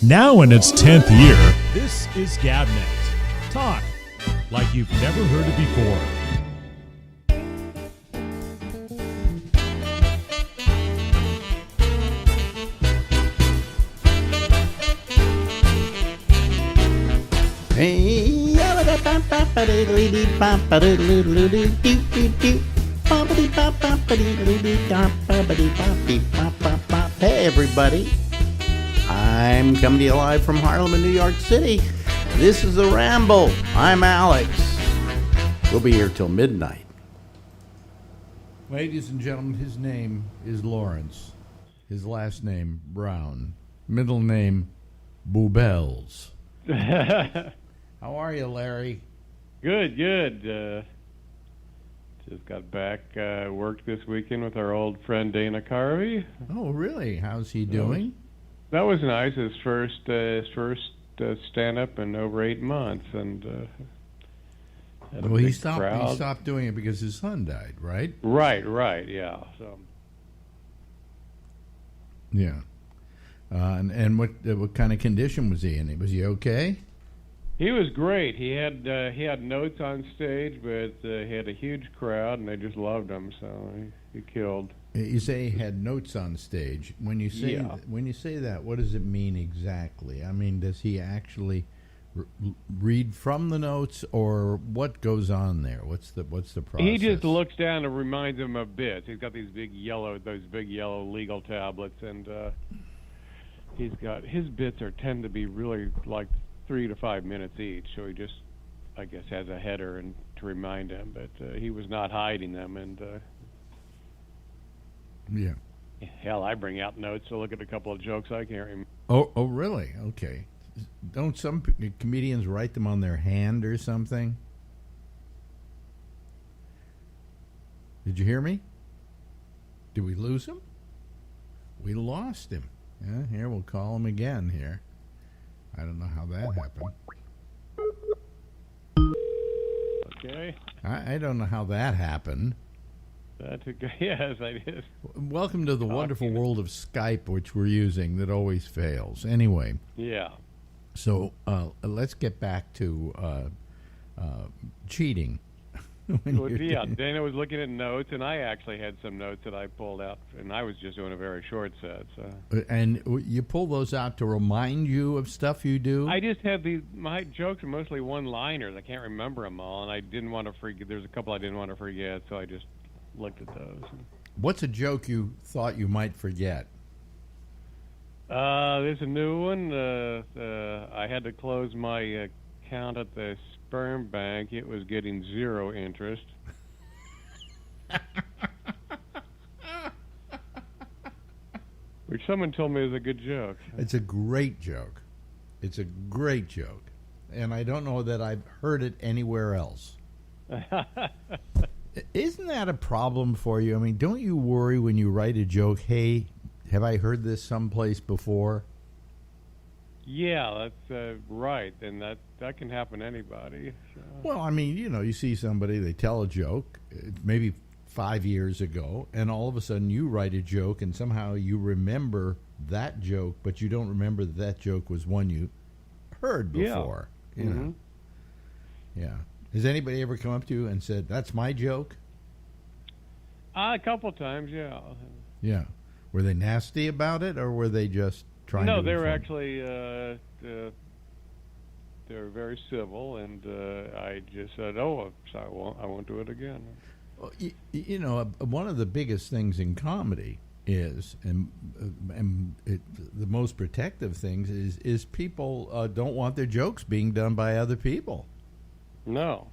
Now in its 10th year, this is Gabnet. Talk like you've never heard it before. Hey everybody, I'm coming to you live from Harlem in New York City. This is the Ramble. I'm Alex. We'll be here till midnight. Ladies and gentlemen, his name is Lawrence. His last name, Brown. Middle name, Boobels. How are you, Larry? Good. Just got back, worked this weekend with our old friend Dana Carvey. Oh, really? How's he doing? That was nice. His first stand-up in over 8 months, and had a Well, he big crowd. stopped doing it because his son died, right? Right, yeah. So Yeah. And what kind of condition was he in? Was he okay? he was great. He had notes on stage, but he had a huge crowd, and they just loved him. So he killed. You say he had notes on stage. When you say that, what does it mean exactly? I mean, does he actually read from the notes, or what goes on there? What's the process? He just looks down and reminds him of bits. He's got those big yellow legal tablets, and he's got his bits tend to be really like 3 to 5 minutes each. So he just, I guess, has a header and to remind him, but he was not hiding them. And Yeah. hell, I bring out notes to look at a couple of jokes I can't remember. Oh, really? Okay. Don't some comedians write them on their hand or something? Did you hear me? Did we lose him? We lost him. Yeah, here, we'll call him again here. I don't know how that happened. Okay. I don't know how that happened. That's okay. Yes, I did. Welcome to the wonderful world of Skype, which we're using, that always fails. Anyway. Yeah. So let's get back to cheating. Dana was looking at notes, and I actually had some notes that I pulled out, and I was just doing a very short set. So. And you pull those out to remind you of stuff you do? I just had my jokes are mostly one-liners. I can't remember them all, and I didn't want to forget. There's a couple I didn't want to forget, so I just looked at those. What's a joke you thought you might forget? There's a new one. I had to close my account at the sperm bank. It was getting 0 interest. Which someone told me was a good joke. It's a great joke. It's a great joke. And I don't know that I've heard it anywhere else. Isn't that a problem for you? I mean, don't you worry when you write a joke, hey, have I heard this someplace before? Yeah, that's right, and that can happen to anybody. So. Well, I mean, you see somebody, they tell a joke, maybe 5 years ago, and all of a sudden you write a joke, and somehow you remember that joke, but you don't remember that joke was one you heard before. Yeah. You know? Yeah. Has anybody ever come up to you and said, that's my joke? A couple times, yeah. Yeah. Were they nasty about it, or were they just trying to... No, they were actually... they were very civil, and I just said, "Oh, sorry, I won't do it again." Well, one of the biggest things in comedy is, and the most protective things is people don't want their jokes being done by other people. No.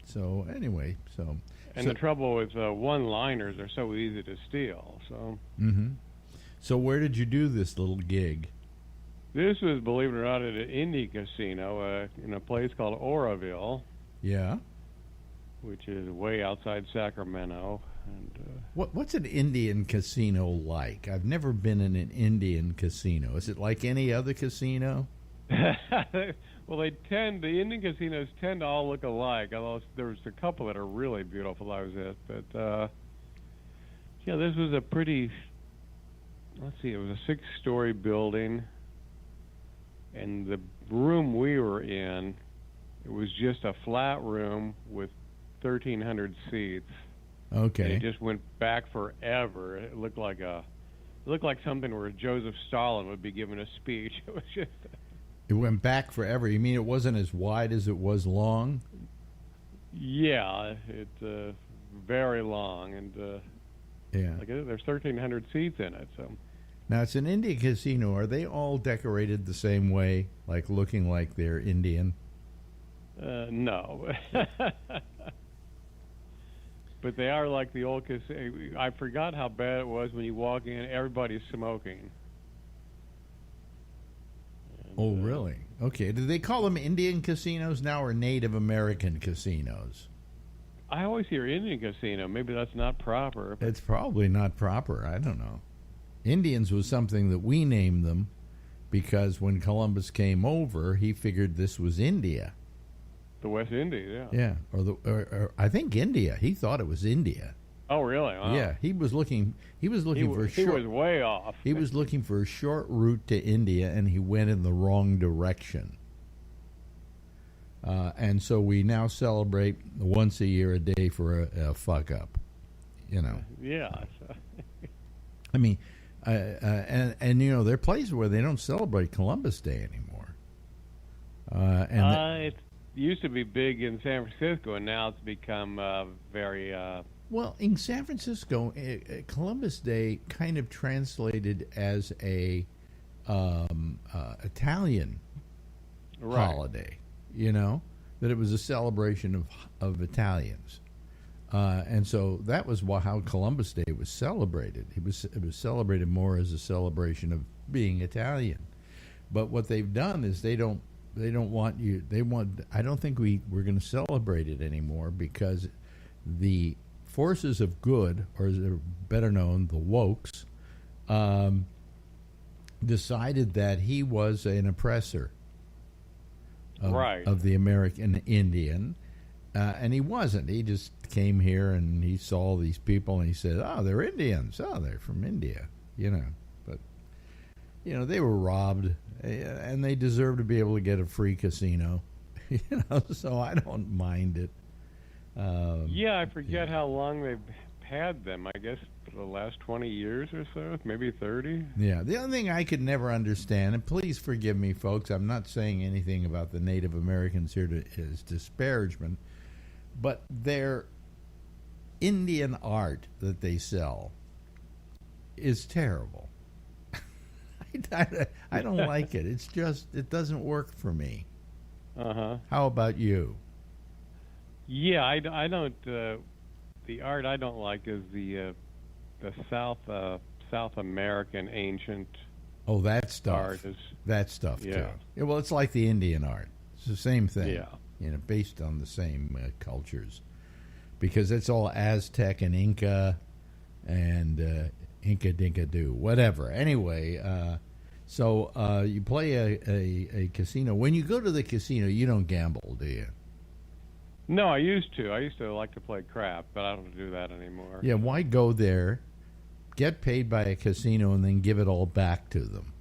So anyway, And the trouble with one-liners, they're so easy to steal. So. Mm-hmm. So where did you do this little gig? This was, believe it or not, at an indie casino in a place called Oroville. Yeah. Which is way outside Sacramento. And what's an Indian casino like? I've never been in an Indian casino. Is it like any other casino? Well, the Indian casinos tend to all look alike, although there's a couple that are really beautiful I was at. But, this was a pretty let's see, it was a 6-story building, and the room we were in, it was just a flat room with 1,300 seats. Okay. And it just went back forever. It looked like something where Joseph Stalin would be giving a speech. It was just. It went back forever. You mean it wasn't as wide as it was long? Yeah, it's very long, and Yeah. like there's 1,300 seats in it. So Now, it's an Indian casino. Are they all decorated the same way, like looking like they're Indian? no, but they are like the old casino. I forgot how bad it was when you walk in. Everybody's smoking. Oh, really? Okay. Do they call them Indian casinos now or Native American casinos? I always hear Indian casino. Maybe that's not proper. It's probably not proper. I don't know. Indians was something that we named them because when Columbus came over, he figured this was India. The West Indies, yeah. Yeah, or I think India. He thought it was India. Oh, really? Wow. Yeah, he was looking for a He short. was way off. He was looking for a short route to India, and he went in the wrong direction. And so we now celebrate once a year a day for a fuck up. You know. Yeah. I mean, and you know, there are places where they don't celebrate Columbus Day anymore. It used to be big in San Francisco, and now it's become very. Well, in San Francisco, Columbus Day kind of translated as a Italian holiday. You know, that it was a celebration of Italians, and so that was how Columbus Day was celebrated. It was celebrated more as a celebration of being Italian. But what they've done is they don't want you. I don't think we're going to celebrate it anymore because the forces of good, or as they're better known, the wokes, decided that he was an oppressor of the American Indian, and he wasn't. He just came here and he saw these people and he said, "Oh, they're Indians. Oh, they're from India," you know. But you know, they were robbed, and they deserve to be able to get a free casino, you know. So I don't mind it. Yeah, I forget how long they've had them. I guess for the last 20 years or so, maybe 30. Yeah, the only thing I could never understand, and please forgive me, folks, I'm not saying anything about the Native Americans here as disparagement, but their Indian art that they sell is terrible. I don't like it. It's just, it doesn't work for me. Uh-huh. How about you? Yeah, I don't. The art I don't like is the South American ancient. Oh, that stuff. Art is, that stuff too. Yeah. Yeah. Well, it's like the Indian art. It's the same thing. Yeah. You know, based on the same cultures, because it's all Aztec and Inca, and Inca Dinka do whatever. Anyway, so you play a casino. When you go to the casino, you don't gamble, do you? No, I used to. I used to like to play crap, but I don't do that anymore. Yeah, why go there, get paid by a casino, and then give it all back to them?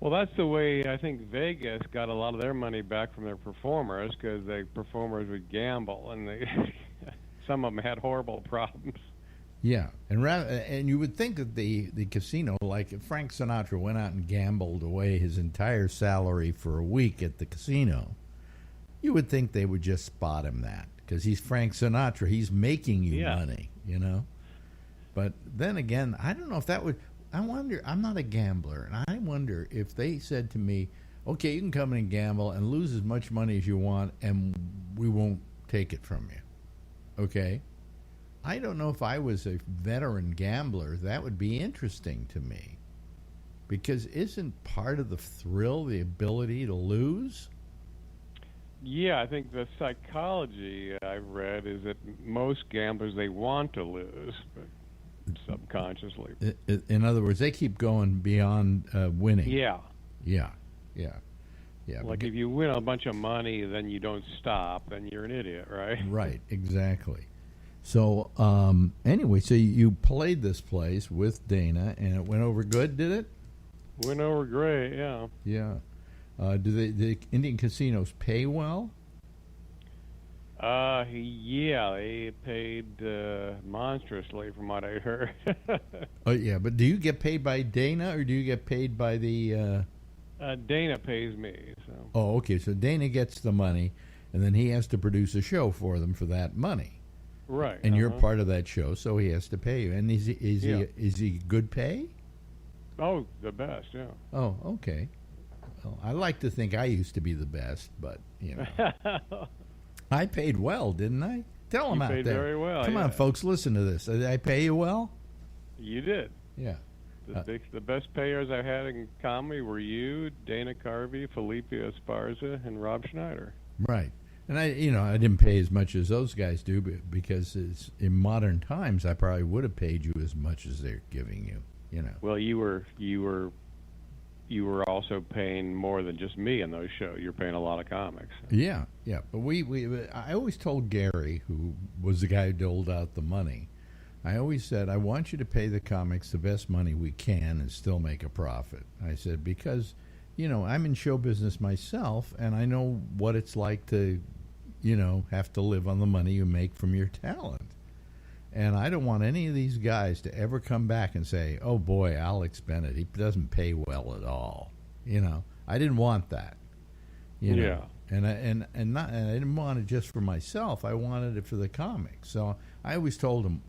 Well, that's the way I think Vegas got a lot of their money back from their performers, because the performers would gamble, and some of them had horrible problems. Yeah, and you would think that the casino, like if Frank Sinatra went out and gambled away his entire salary for a week at the casino, you would think they would just spot him that, because he's Frank Sinatra. He's making you money, you know. But then again, I don't know if that would. I wonder. I'm not a gambler, and I wonder if they said to me, "Okay, you can come in and gamble and lose as much money as you want, and we won't take it from you." Okay. I don't know if I was a veteran gambler, that would be interesting to me, because isn't part of the thrill the ability to lose? Yeah, I think the psychology I've read is that most gamblers, they want to lose, but subconsciously. In other words, they keep going beyond winning. Yeah. Yeah. Like if you win a bunch of money, then you don't stop, then you're an idiot, right? Right, exactly. So anyway, so you played this place with Dana, and it went over good, did it? Went over great, yeah. Yeah. Do the Indian casinos pay well? Yeah, they paid monstrously from what I heard. Oh yeah, but do you get paid by Dana or do you get paid by the? Dana pays me, so. Oh, okay. So Dana gets the money, and then he has to produce a show for them for that money. Right. And you're part of that show, so he has to pay you. And is he good pay? Oh, the best, yeah. Oh, okay. Well, I like to think I used to be the best, but you know, I paid well, didn't I? Tell them You out paid there. very well, Come yeah. on, folks, listen to this. Did I pay you well? You did. Yeah. The best payers I had in comedy were you, Dana Carvey, Felipe Esparza, and Rob Schneider. Right. And I didn't pay as much as those guys do, because in modern times, I probably would have paid you as much as they're giving you. You know. Well, you were also paying more than just me in those shows. You're paying a lot of comics. Yeah, yeah. But I always told Gary, who was the guy who doled out the money, I always said, I want you to pay the comics the best money we can and still make a profit. I said, because, I'm in show business myself, and I know what it's like to, have to live on the money you make from your talent. And I don't want any of these guys to ever come back and say, oh, boy, Alex Bennett, he doesn't pay well at all. I didn't want that. Yeah. And I didn't want it just for myself. I wanted it for the comics. So I always told them,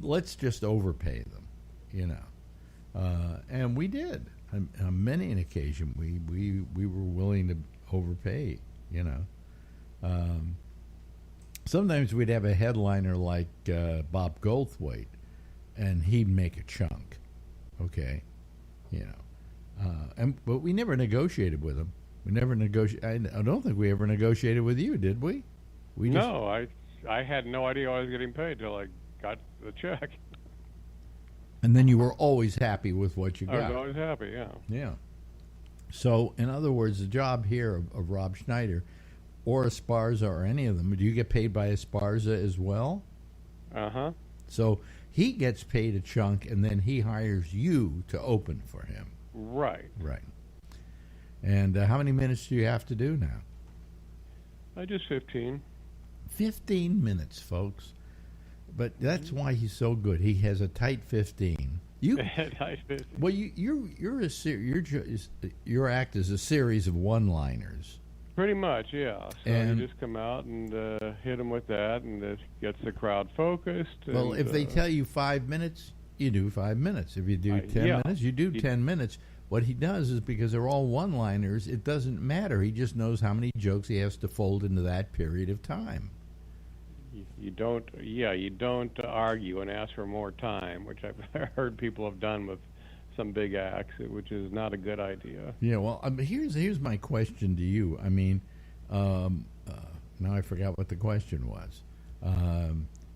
let's just overpay them, and we did. On many an occasion, we were willing to overpay, Sometimes we'd have a headliner like Bob Goldthwait, and he'd make a chunk, okay, but we never negotiated with him. We never negotiated. I don't think we ever negotiated with you, did we? No, I had no idea I was getting paid till I got the check. And then you were always happy with what you got. I was always happy, yeah. Yeah. So, in other words, the job here of Rob Schneider or Esparza or any of them, do you get paid by Esparza as well? Uh-huh. So he gets paid a chunk, and then he hires you to open for him. Right. Right. And how many minutes do you have to do now? Just 15. 15 minutes, folks. But that's why he's so good. He has a tight 15. Tight 15. Well, your act is a series of one-liners. Pretty much, yeah. So and you just come out and hit them with that, and it gets the crowd focused. Well, and, if they tell you 5 minutes, you do 5 minutes. If you do 10 minutes, you do 10 minutes. What he does is, because they're all one-liners, it doesn't matter. He just knows how many jokes he has to fold into that period of time. You don't argue and ask for more time, which I've heard people have done with some big acts, which is not a good idea. Yeah, well, here's my question to you. I mean, now I forgot what the question was.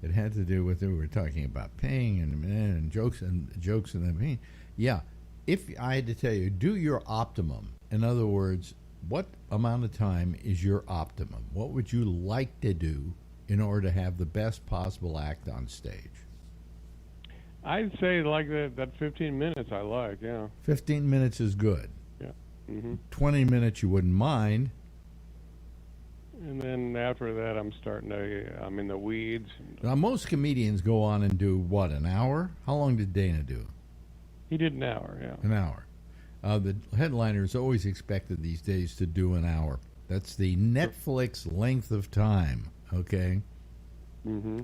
It had to do with, we were talking about paying and jokes and then yeah. If I had to tell you, do your optimum. In other words, what amount of time is your optimum? What would you like to do in order to have the best possible act on stage? I'd say like that 15 minutes I like, yeah. 15 minutes is good. Yeah. Mm-hmm. 20 minutes you wouldn't mind. And then after that I'm in the weeds. Now, most comedians go on and do, what, an hour? How long did Dana do? He did an hour, yeah. An hour. The headliners always expected these days to do an hour. That's the Netflix length of time, okay? Mm-hmm.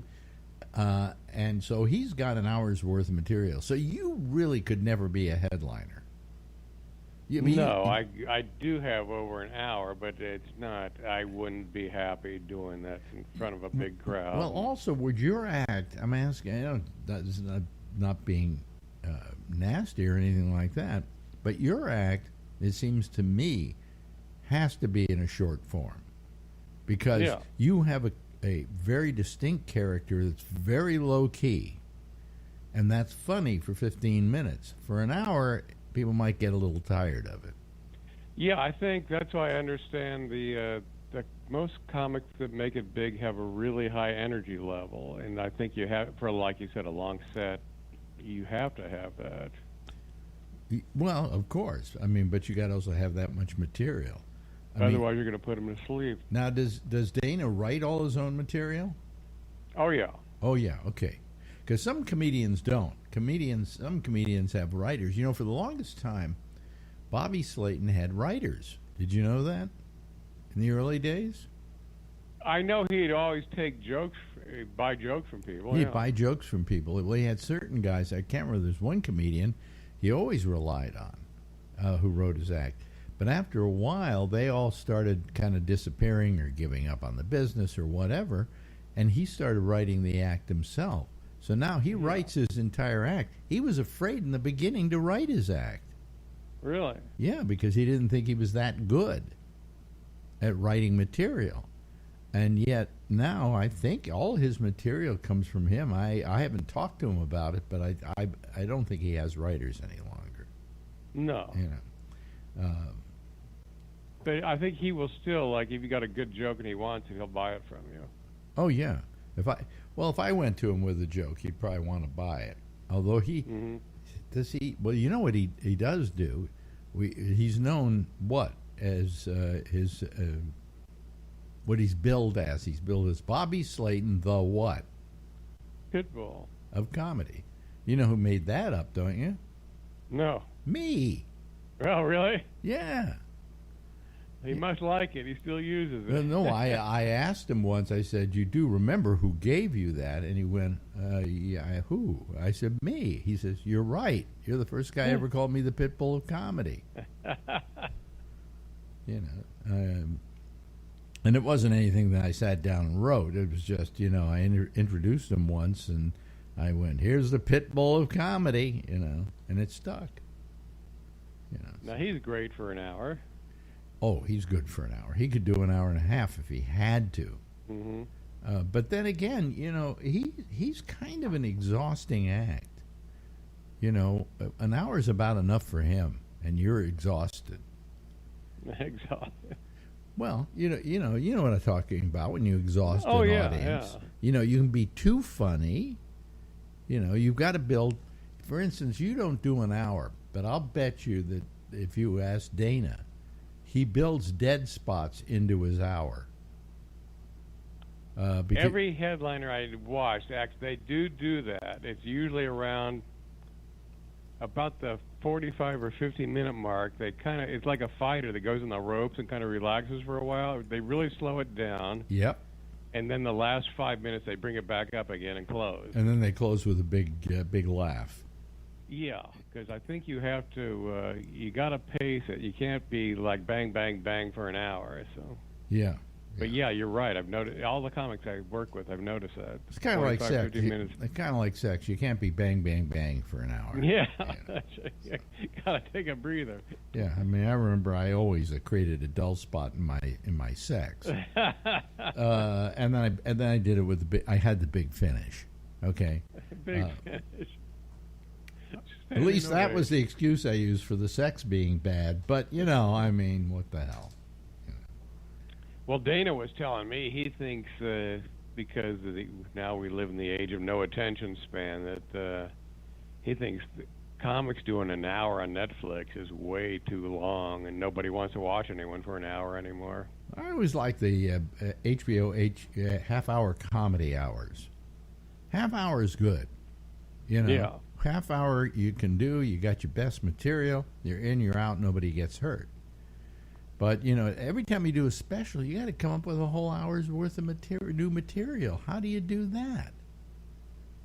And so he's got an hour's worth of material. So you really could never be a headliner. I do have over an hour, but it's not. I wouldn't be happy doing that in front of a big crowd. Well, also, would your act, I'm asking, this is not being nasty or anything like that, but your act, it seems to me, has to be in a short form. Because you have a very distinct character that's very low-key, and that's funny for 15 minutes. For an hour, people might get a little tired of it. Yeah, I think that's why I understand the most comics that make it big have a really high energy level, and I think you have, for like you said, a long set, you have to have that. Well, of course. I mean, but you got to also have that much material. Otherwise, you're going to put them to sleep. Now, does Dana write all his own material? Oh yeah. Oh yeah, okay. Because some comedians don't. Some comedians have writers. You know, for the longest time, Bobby Slayton had writers. Did you know that? In the early days? I know he'd always take jokes, buy jokes from people. He'd buy jokes from people. Well, he had certain guys. I can't remember. There's one comedian he always relied on who wrote his act. But after a while, they all started kind of disappearing or giving up on the business or whatever, and he started writing the act himself. So now he writes his entire act. He was afraid in the beginning to write his act. Really? Yeah, because he didn't think he was that good at writing material. And yet now I think all his material comes from him. I haven't talked to him about it, but I don't think he has writers any longer. No. You know. But I think he will still, like, if you got a good joke and he wants it, he'll buy it from you. Oh yeah. If I went to him with a joke, he'd probably want to buy it. Although does he? Well, you know what he does do. He's known as his what he's billed as. He's billed as Bobby Slayton, the what? Pitbull of comedy. You know who made that up, don't you? No. Me. Oh, really? Yeah. He must like it. He still uses it. No, I asked him once. I said, "You do remember who gave you that?" And he went, "Yeah, who?" I said, "Me." He says, "You're right. You're the first guy ever called me the Pitbull of comedy." You know, and it wasn't anything that I sat down and wrote. It was just, I introduced him once, and I went, "Here's the Pitbull of comedy," and it stuck. Now he's great for an hour. Oh, he's good for an hour. He could do an hour and a half if he had to. Mm-hmm. But then again, he's kind of an exhausting act. An hour is about enough for him, and you're exhausted. Exhausted. Well, you know what I'm talking about when you exhaust an audience. Yeah. You can be too funny. You've got to build. For instance, you don't do an hour, but I'll bet you that if you ask Dana, he builds dead spots into his hour. Every headliner I watched, actually, they do that. It's usually around about the 45 or 50-minute mark. It's like a fighter that goes on the ropes and kind of relaxes for a while. They really slow it down. Yep. And then the last 5 minutes, they bring it back up again and close. And then they close with a big laugh. Yeah, because I think you have to, you got to pace it. You can't be like bang, bang, bang for an hour. So. Yeah. But yeah, you're right. I've noticed all the comics I work with. I've noticed that. It's kind of like sex. 50 minutes. It's kind of like sex. You can't be bang, bang, bang for an hour. Yeah, you gotta take a breather. Yeah, I mean, I remember I always created a dull spot in my sex, and then I did it with I had the big finish. Okay. Big finish. At least that was the excuse I used for the sex being bad. But I mean, what the hell? Well, Dana was telling me he thinks because now we live in the age of no attention span that he thinks comics doing an hour on Netflix is way too long, and nobody wants to watch anyone for an hour anymore. I always like the HBO half-hour comedy hours. Half hour is good. Yeah. Half hour you can do. You got your best material. You're in, you're out. Nobody gets hurt. But every time you do a special, you got to come up with a whole hour's worth of new material. How do you do that?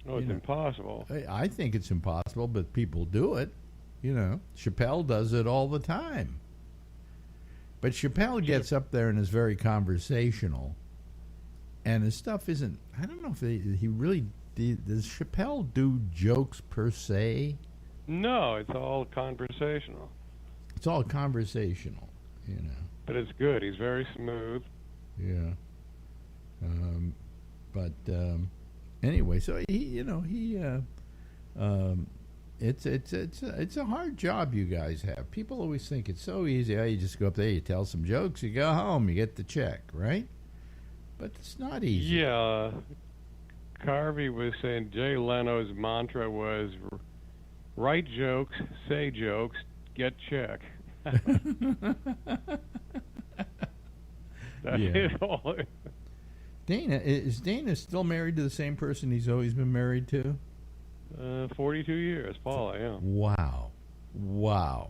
Oh, it's impossible. I think it's impossible, but people do it. Chappelle does it all the time. But Chappelle gets up there and is very conversational, and his stuff isn't. I don't know if he really does. Chappelle do jokes per se? No, it's all conversational. It's all conversational. But it's good. He's very smooth. Yeah. But anyway, so it's a hard job you guys have. People always think it's so easy. Oh, you just go up there, you tell some jokes, you go home, you get the check, right? But it's not easy. Yeah. Carvey was saying Jay Leno's mantra was write jokes, say jokes, get check. That's it all. Is Dana still married to the same person he's always been married to? 42 years, Paula, yeah. Wow.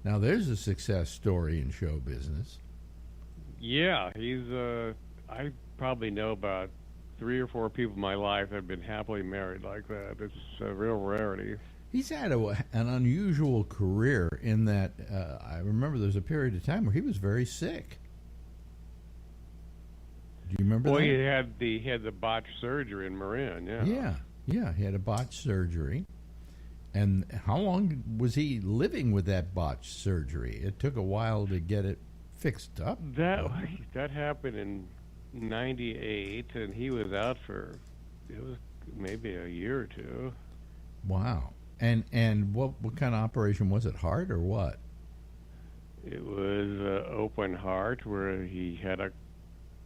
Now there's a success story in show business. Yeah, he's, I probably know about 3 or 4 people in my life that have been happily married like that. It's a real rarity. He's had an unusual career in that I remember there was a period of time where he was very sick. Do you remember that? Well, he had the botched surgery in Marin, yeah. Yeah, he had a botched surgery. And how long was he living with that botched surgery? It took a while to get it fixed up. That happened in 98, and he was out for, it was maybe a year or 2. Wow. And what kind of operation was it? Heart or what? It was open heart, where he had a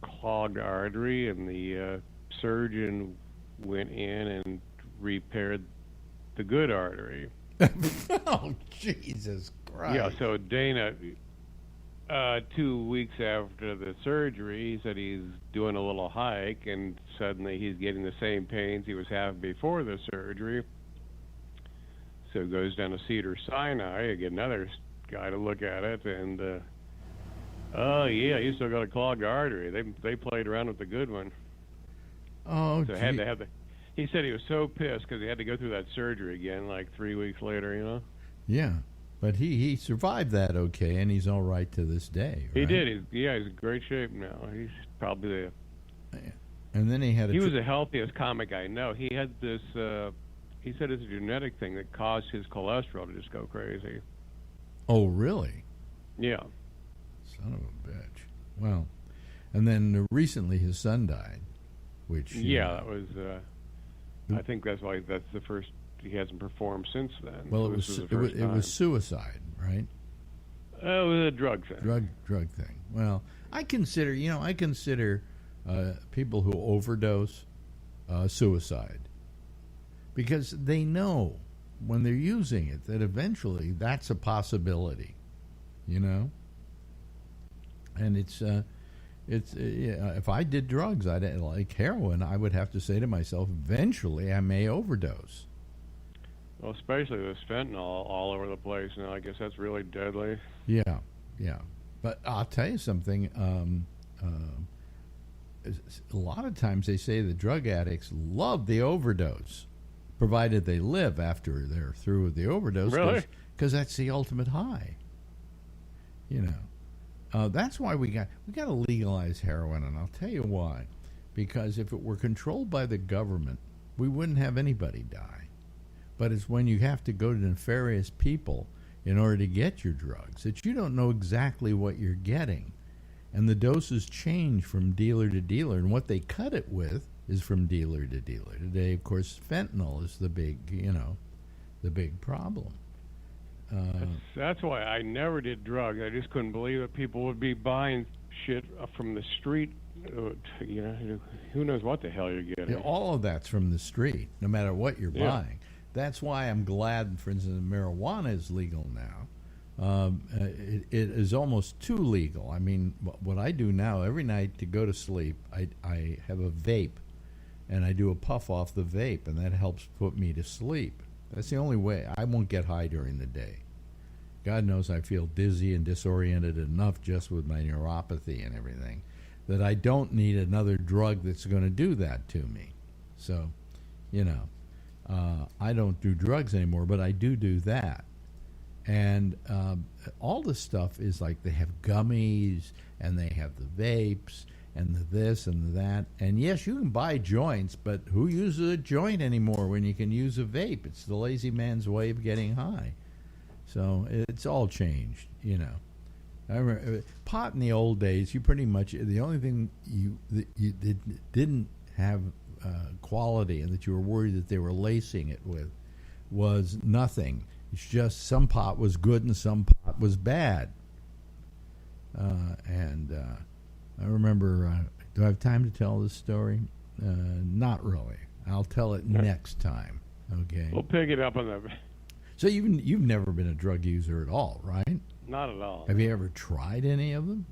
clogged artery, and the surgeon went in and repaired the good artery. Oh, Jesus Christ. Yeah, so Dana, 2 weeks after the surgery, he said he's doing a little hike, and suddenly he's getting the same pains he was having before the surgery. So he goes down to Cedars-Sinai, get another guy to look at it, and oh yeah, you still got a clogged artery. They played around with the good one. Oh, so had to have the. He said he was so pissed because he had to go through that surgery again, like 3 weeks later. You know. Yeah, but he survived that okay, and he's all right to this day. Right? He did. He's in great shape now. He's probably And then he had. He was the healthiest comic I know. He had this. He said it's a genetic thing that caused his cholesterol to just go crazy. Oh, really? Yeah. Son of a bitch. Well, and then recently his son died, which... that was... I think that's the first... He hasn't performed since then. Well, it was suicide, right? It was a drug thing. Drug thing. Well, I consider people who overdose suicide. Because they know when they're using it that eventually that's a possibility, you know. And it's if I did drugs, like heroin, I would have to say to myself, eventually I may overdose. Well, especially with fentanyl all over the place now, I guess that's really deadly. Yeah. But I'll tell you something. A lot of times they say the drug addicts love the overdose, provided they live after they're through with the overdose. Really? Because that's the ultimate high. You know, that's why we got to legalize heroin, and I'll tell you why. Because if it were controlled by the government, we wouldn't have anybody die. But it's when you have to go to nefarious people in order to get your drugs that you don't know exactly what you're getting, and the doses change from dealer to dealer, and what they cut it with is from dealer to dealer. Today, of course, fentanyl is the big problem. That's why I never did drugs. I just couldn't believe that people would be buying shit from the street. You know, who knows what the hell you're getting. Yeah, all of that's from the street, no matter what you're buying. That's why I'm glad, for instance, marijuana is legal now. It is almost too legal. I mean, what I do now, every night to go to sleep, I have a vape, and I do a puff off the vape, and that helps put me to sleep. That's the only way. I won't get high during the day. God knows I feel dizzy and disoriented enough just with my neuropathy and everything that I don't need another drug that's going to do that to me. So, you know, I don't do drugs anymore, but I do that. And all this stuff is like they have gummies, and they have the vapes, and the this and the that. And yes, you can buy joints, but who uses a joint anymore when you can use a vape? It's the lazy man's way of getting high. So it's all changed, you know. I remember pot in the old days, you pretty much, the only thing you didn't have quality and that you were worried that they were lacing it with was nothing. It's just some pot was good and some pot was bad. And I remember, do I have time to tell this story? Not really. I'll tell it next time. Okay. We'll pick it up on the. So you've never been a drug user at all, right? Not at all. Have you ever tried any of them?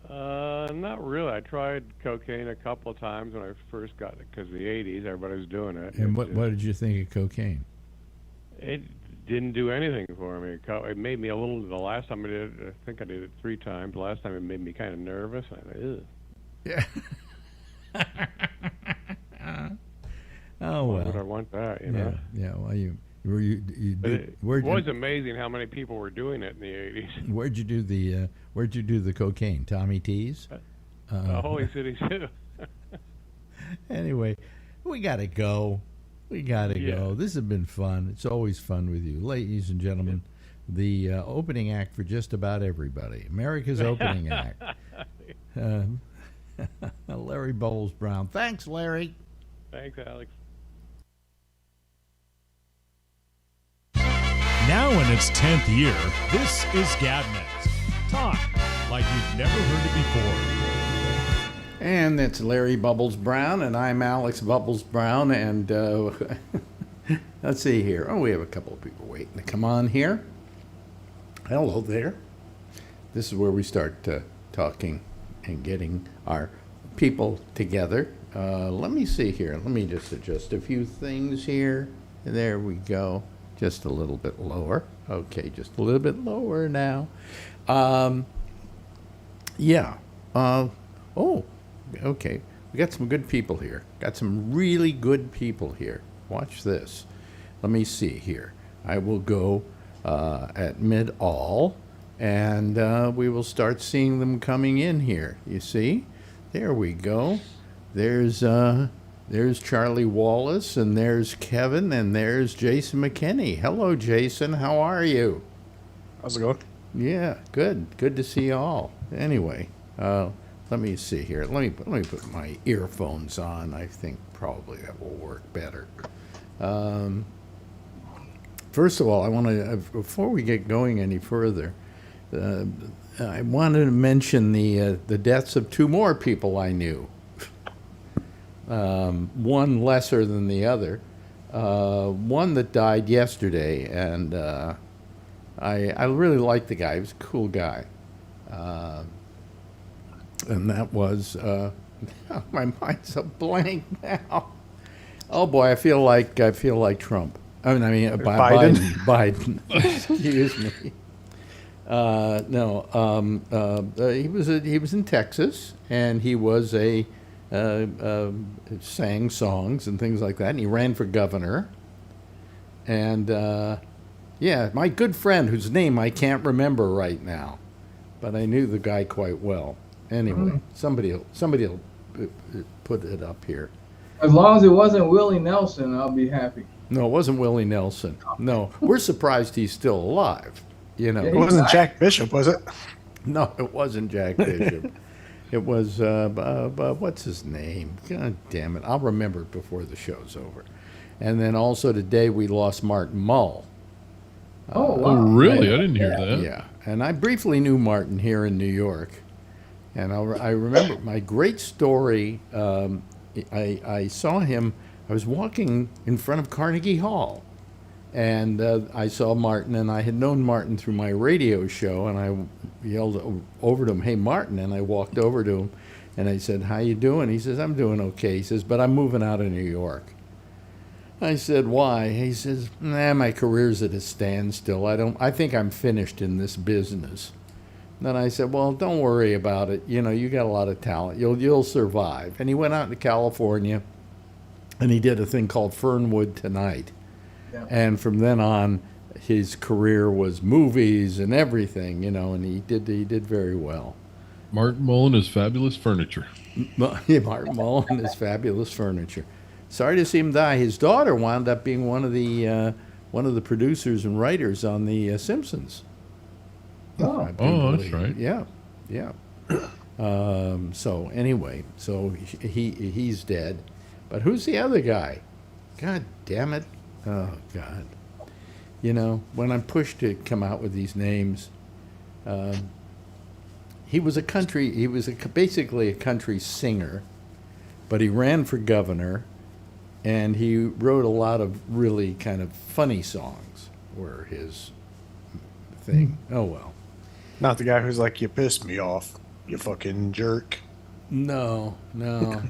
Not really. I tried cocaine a couple of times when I first got it because the '80s, everybody was doing it. And what did you think of cocaine? It didn't do anything for me. It made me a little. The last time I did it, I think I did it 3 times. The last time it made me kind of nervous. I thought, ew. Yeah. Oh well. Why would I want that? You know. Yeah. Well, you did. It was amazing how many people were doing it in the '80s. Where'd you do the cocaine? Tommy T's? Holy City too. Anyway, we gotta go. We gotta go. This has been fun. It's always fun with you, ladies and gentlemen. The opening act for just about everybody. America's opening act. Larry Bowles Brown. Thanks, Larry. Thanks, Alex. Now in its 10th year, this is GabNet. Talk like you've never heard it before. And that's Larry Bubbles Brown, and I'm Alex Bubbles Brown, and let's see here. Oh, we have a couple of people waiting to come on here. Hello there. This is where we start talking and getting our people together. Let me see here. Let me just adjust a few things here. There we go. Just a little bit lower. Okay, just a little bit lower now. Yeah. Oh, okay. We got some good people here. Got some really good people here. Watch this. Let me see here. I will go at mid-all, and we will start seeing them coming in here. You see? There we go. There's Charlie Wallace, and there's Kevin, and there's Jason McKinney. Hello, Jason. How are you? How's it going? Yeah, good. Good to see you all. Anyway, let me see here. Let me put my earphones on. I think probably that will work better. First of all, I want to before we get going any further, I wanted to mention the deaths of 2 more people I knew. One lesser than the other. One that died yesterday, and I really liked the guy. He was a cool guy. And that was my mind's a blank now. Oh boy, I feel like Trump. I mean Biden. Biden. Excuse me. He was in Texas, and he was sang songs and things like that, and he ran for governor. And my good friend, whose name I can't remember right now, but I knew the guy quite well. Anyway, somebody'll put it up here. As long as it wasn't Willie Nelson, I'll be happy. No, it wasn't Willie Nelson. No, we're surprised he's still alive. You know, It wasn't Jack Bishop, was it? no, it wasn't Jack Bishop. It was what's his name? God damn it! I'll remember it before the show's over. And then also today we lost Martin Mull. Oh, wow. Oh, really? I didn't hear that. Yeah, and I briefly knew Martin here in New York, and I remember my great story. I saw him. I was walking in front of Carnegie Hall, and I saw Martin, and I had known Martin through my radio show, and I yelled over to him, "Hey, Martin!" And I walked over to him, and I said, "How you doing?" He says, "I'm doing okay." He says, "But I'm moving out of New York." I said, "Why?" He says, "My career's at a standstill. I think I'm finished in this business." Then I said, "Well, don't worry about it. You know, you got a lot of talent. You'll survive." And he went out to California, and he did a thing called Fernwood Tonight. Yeah. And from then on, his career was movies and everything, you know, and he did very well. Martin Mullen is fabulous furniture. Martin Mullen is fabulous furniture. Sorry to see him die. His daughter wound up being one of the producers and writers on The Simpsons. Oh. That's right. Yeah. So anyway, so he's dead. But who's the other guy? God damn it. Oh God. You know, when I'm pushed to come out with these names, he was basically a country singer, but he ran for governor, and he wrote a lot of really kind of funny songs were his thing. Oh well. Not the guy who's like, you pissed me off, you fucking jerk. No. Jeez.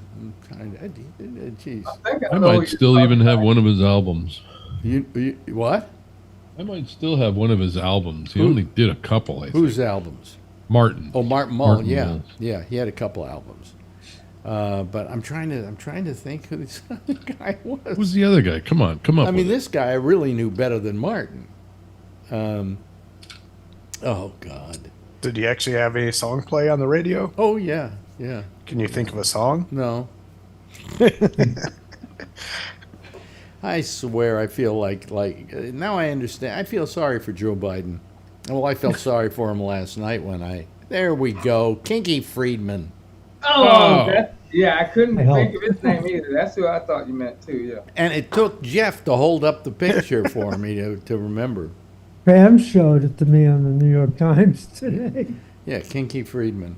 I might still even have one of his albums. You what? I might still have one of his albums. He only did a couple, I think. Whose albums? Martin. Oh, Martin Mull. Martin Yeah, Mull's. yeah. He had a couple albums. But I'm trying to think who this other guy was. Who's the other guy? Come on, come up. I mean, with this guy I really knew better than Martin. Oh God. Did he actually have any song play on the radio? Oh yeah, yeah. Can you think of a song? No. I swear, I feel like now I understand. I feel sorry for Joe Biden. Well, I felt sorry for him last night when there we go, Kinky Friedman. Oh, yeah, I couldn't think of his name either. That's who I thought you meant too. Yeah. And it took Jeff to hold up the picture for me to remember. Pam showed it to me on the New York Times today. Yeah, Kinky Friedman,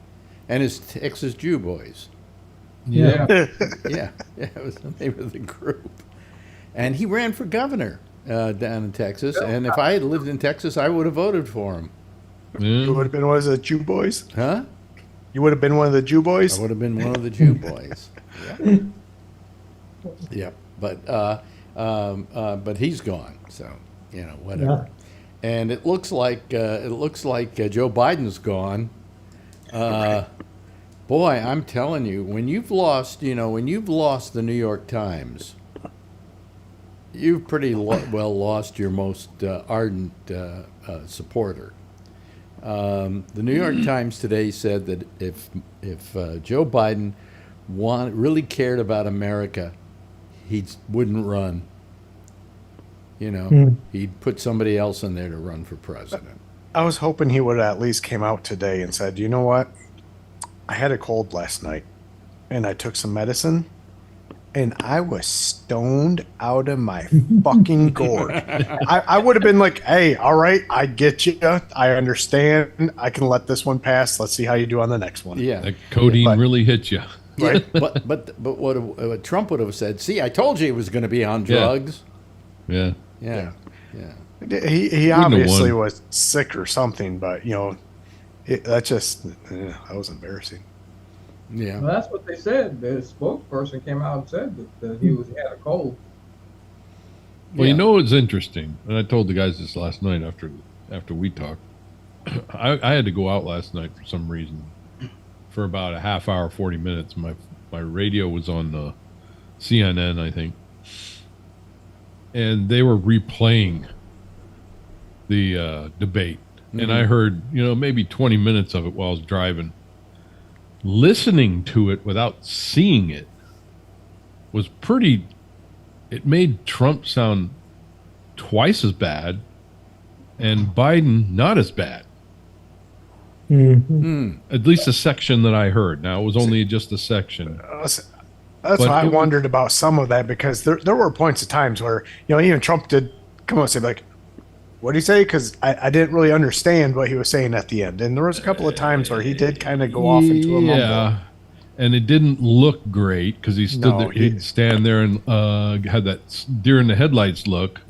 and his Texas Jew Boys. Yeah. Yeah, it was the name of the group. And he ran for governor down in Texas. And if I had lived in Texas, I would have voted for him. You Yeah. would have been one of the Jew boys? Huh? You would have been one of the Jew boys? I would have been one of the Jew boys. Yeah. But he's gone. So, whatever. And it looks like Joe Biden's gone. Boy, I'm telling you, when you've lost the New York Times, you've pretty well lost your most ardent supporter. The New York Times today said that if Joe Biden really cared about America, he wouldn't run. He'd put somebody else in there to run for president. I was hoping he would have at least came out today and said, you know what? I had a cold last night, and I took some medicine, and I was stoned out of my fucking gourd. I would have been like, hey, all right, I get you. I understand. I can let this one pass. Let's see how you do on the next one. Yeah. That codeine But- really hit you. Right. but what Trump would have said, see, I told you he was going to be on drugs. Yeah. Yeah. He have obviously won. was sick or something, but, that was embarrassing. Yeah. Well, that's what they said. The spokesperson came out and said that he had a cold. Well, you know what's interesting, and I told the guys this last night after we talked. I had to go out last night for some reason. For about a half hour, 40 minutes, my radio was on the CNN, I think, and they were replaying the debate, and I heard maybe 20 minutes of it while I was driving. Listening to it without seeing it was pretty. It made Trump sound twice as bad, and Biden not as bad. At least a section that I heard. Now, it was only just a section. That's why I wondered about some of that, because there were points of times where, even Trump did come out and say, like, what did he say? Because I didn't really understand what he was saying at the end. And there was a couple of times where he did kind of go off into a mumble. Yeah, and it didn't look great because he stood there, he'd stand there and had that deer in the headlights look.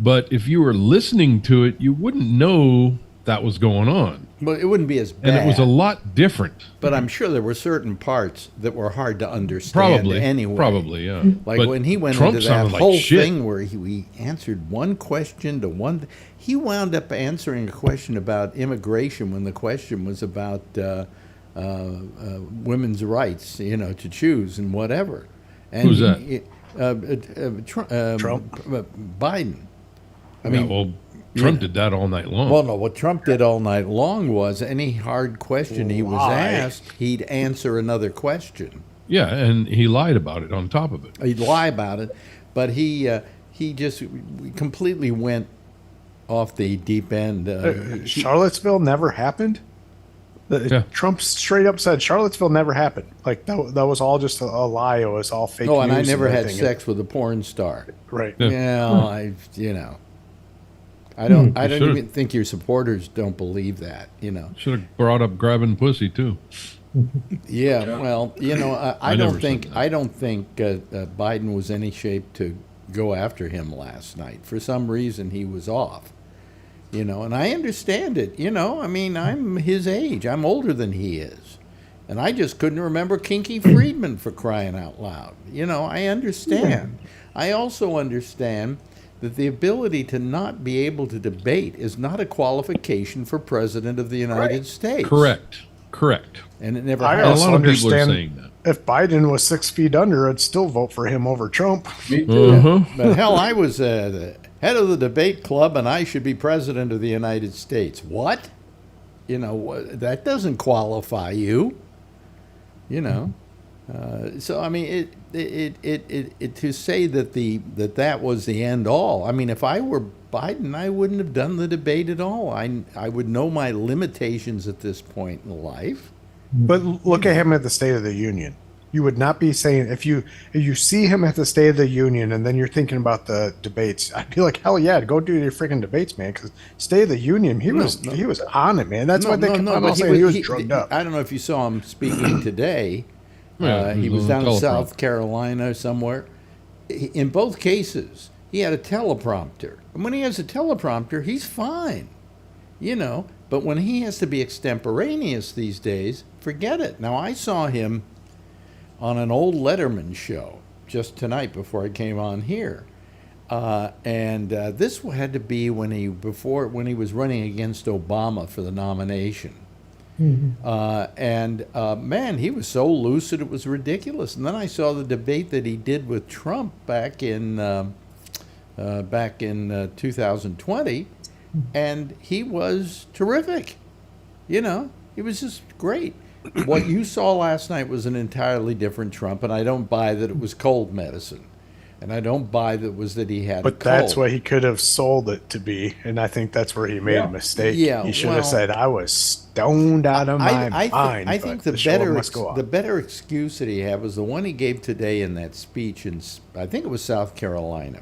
But if you were listening to it, you wouldn't know that was going on. Well, it wouldn't be as bad. And it was a lot different. But I'm sure there were certain parts that were hard to understand Probably. anyway. Probably, yeah. Like But when he went Trump into that sounded like whole shit. thing where he answered one question to one. He wound up answering a question about immigration when the question was about women's rights, to choose and whatever. And Who's that? Trump. Biden. I Yeah, mean, well, Trump did that all night long. well, no, what Trump did all night long was any hard question he was asked, he'd answer another question. Yeah, and he lied about it on top of it. He'd lie about it, but he just completely went off the deep end. Charlottesville never happened? Yeah. Trump straight up said Charlottesville never happened. Like that was all just a lie. It was all fake Oh, news. and I never had everything. sex with a porn star. Right. Yeah. I don't should've- even think your supporters don't believe that, Should have brought up grabbing pussy too. Yeah, well, I never don't think said that. I don't think Biden was any shape to go after him last night. For some reason, he was off. And I understand it. I mean, I'm his age. I'm older than he is, and I just couldn't remember Kinky Friedman for crying out loud. I understand. I also understand that the ability to not be able to debate is not a qualification for president of the United States. Correct. And it never I has. A also lot of people are understand saying that. if Biden was 6 feet under, I'd still vote for him over Trump. Me too. Uh-huh. But hell, I was the head of the debate club, and I should be president of the United States. What? That doesn't qualify you. So I mean, it to say that that was the end all. I mean, if I were Biden, I wouldn't have done the debate at all. I would know my limitations at this point in life. But look at him at the State of the Union. You would not be saying if you see him at the State of the Union and then you're thinking about the debates. I'd be like, hell yeah, go do your freaking debates, man. Because State of the Union, he was on it, man. That's why they kept on saying he was drugged up. I don't know if you saw him speaking today. Yeah, He was on down in teleprompter. South Carolina somewhere. In both cases, he had a teleprompter. And when he has a teleprompter, he's fine. But when he has to be extemporaneous these days, forget it. Now, I saw him on an old Letterman show just tonight before I came on here. This had to be when he was running against Obama for the nomination. Man, he was so lucid it was ridiculous. And then I saw the debate that he did with Trump back in 2020, and he was terrific. He was just great. What you saw last night was an entirely different Trump, and I don't buy that it was cold medicine. And I don't buy that he had a But cold. that's what he could have sold it to be, and I think that's where he made a mistake. Yeah, he should well, have said, "I was stoned out of my mind." I think but the show better must go on. the better excuse that he had was the one he gave today in that speech in, I think it was South Carolina,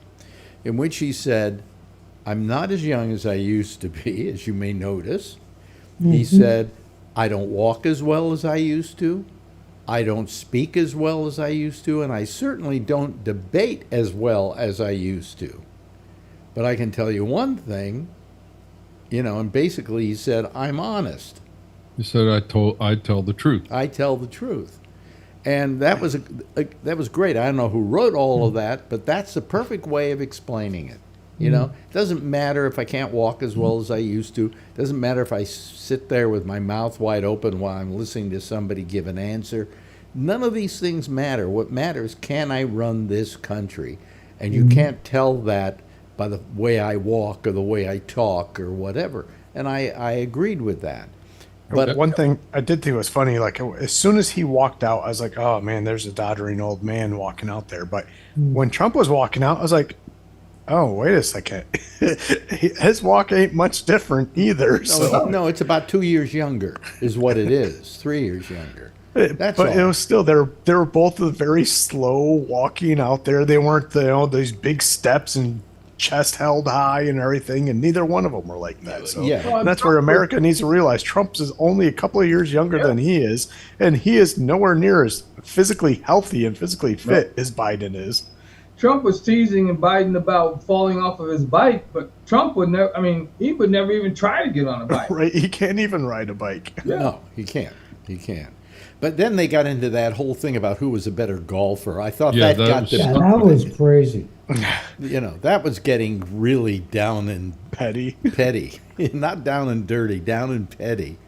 in which he said, "I'm not as young as I used to be, as you may notice." He said, "I don't walk as well as I used to. I don't speak as well as I used to, and I certainly don't debate as well as I used to. But I can tell you one thing, and basically he said, I'm honest. He said, I'd tell the truth. I tell the truth." And that was that was great. I don't know who wrote all of that, but that's the perfect way of explaining it. It doesn't matter if I can't walk as well as I used to. It doesn't matter if I sit there with my mouth wide open while I'm listening to somebody give an answer. None of these things matter. What matters, can I run this country? And you can't tell that by the way I walk or the way I talk or whatever. And I agreed with that. But one thing I did think was funny, like as soon as he walked out, I was like, "Oh man, there's a doddering old man walking out there." But when Trump was walking out, I was like, "Oh, wait a second, his walk ain't much different either." No, it's about 2 years younger, is what it is. 3 years younger. That's but all. it was still they were both very slow walking out there. They weren't these big steps and chest held high and everything, and neither one of them were like that. So Yeah. that's where America needs to realize Trump's is only a couple of years younger than he is, and he is nowhere near as physically healthy and physically fit as Biden is. Trump was teasing Biden about falling off of his bike, but Trump would never. I mean, he would never even try to get on a bike. Right? He can't even ride a bike. No, he can't. He can't. But then they got into that whole thing about who was a better golfer. I thought Yeah, that that got was- to, Yeah, that was crazy. that was getting really down and Petty. petty. Not down and dirty, down and petty.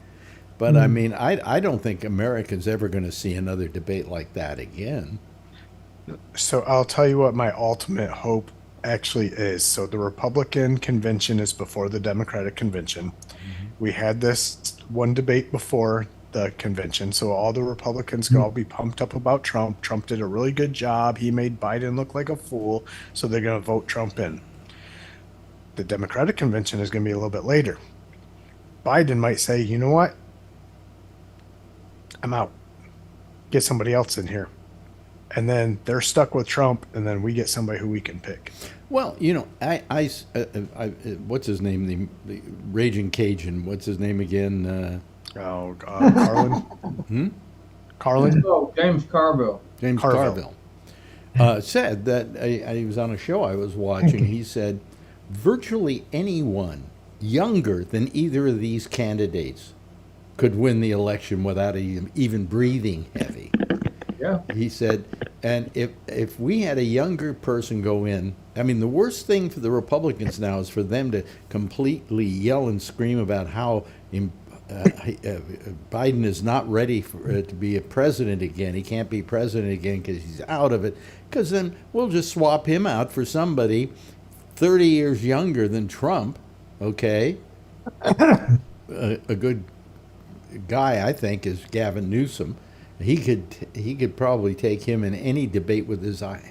But I mean, I don't think America's ever going to see another debate like that again. So I'll tell you what my ultimate hope actually is. So the Republican convention is before the Democratic convention. We had this one debate before the convention, so all the Republicans can all be pumped up about Trump. Trump did a really good job. He made Biden look like a fool, so they're going to vote Trump in. The Democratic convention is going to be a little bit later. Biden might say, "You know what? I'm out. Get somebody else in here. And then they're stuck with Trump, and then we get somebody who we can pick. Well, you know, what's his name? The Raging Cajun. What's his name again? Carlin? Carlin? Oh, James Carville. James Carville. Said that he was on a show I was watching. He said virtually anyone younger than either of these candidates could win the election without even breathing heavy. Yeah. He said, and if we had a younger person go in, I mean, the worst thing for the Republicans now is for them to completely yell and scream about how Biden is not ready to be a president again. He can't be president again because he's out of it. Because then we'll just swap him out for somebody 30 years younger than Trump, okay? A good guy, I think, is Gavin Newsom. He could probably take him in any debate with his eyes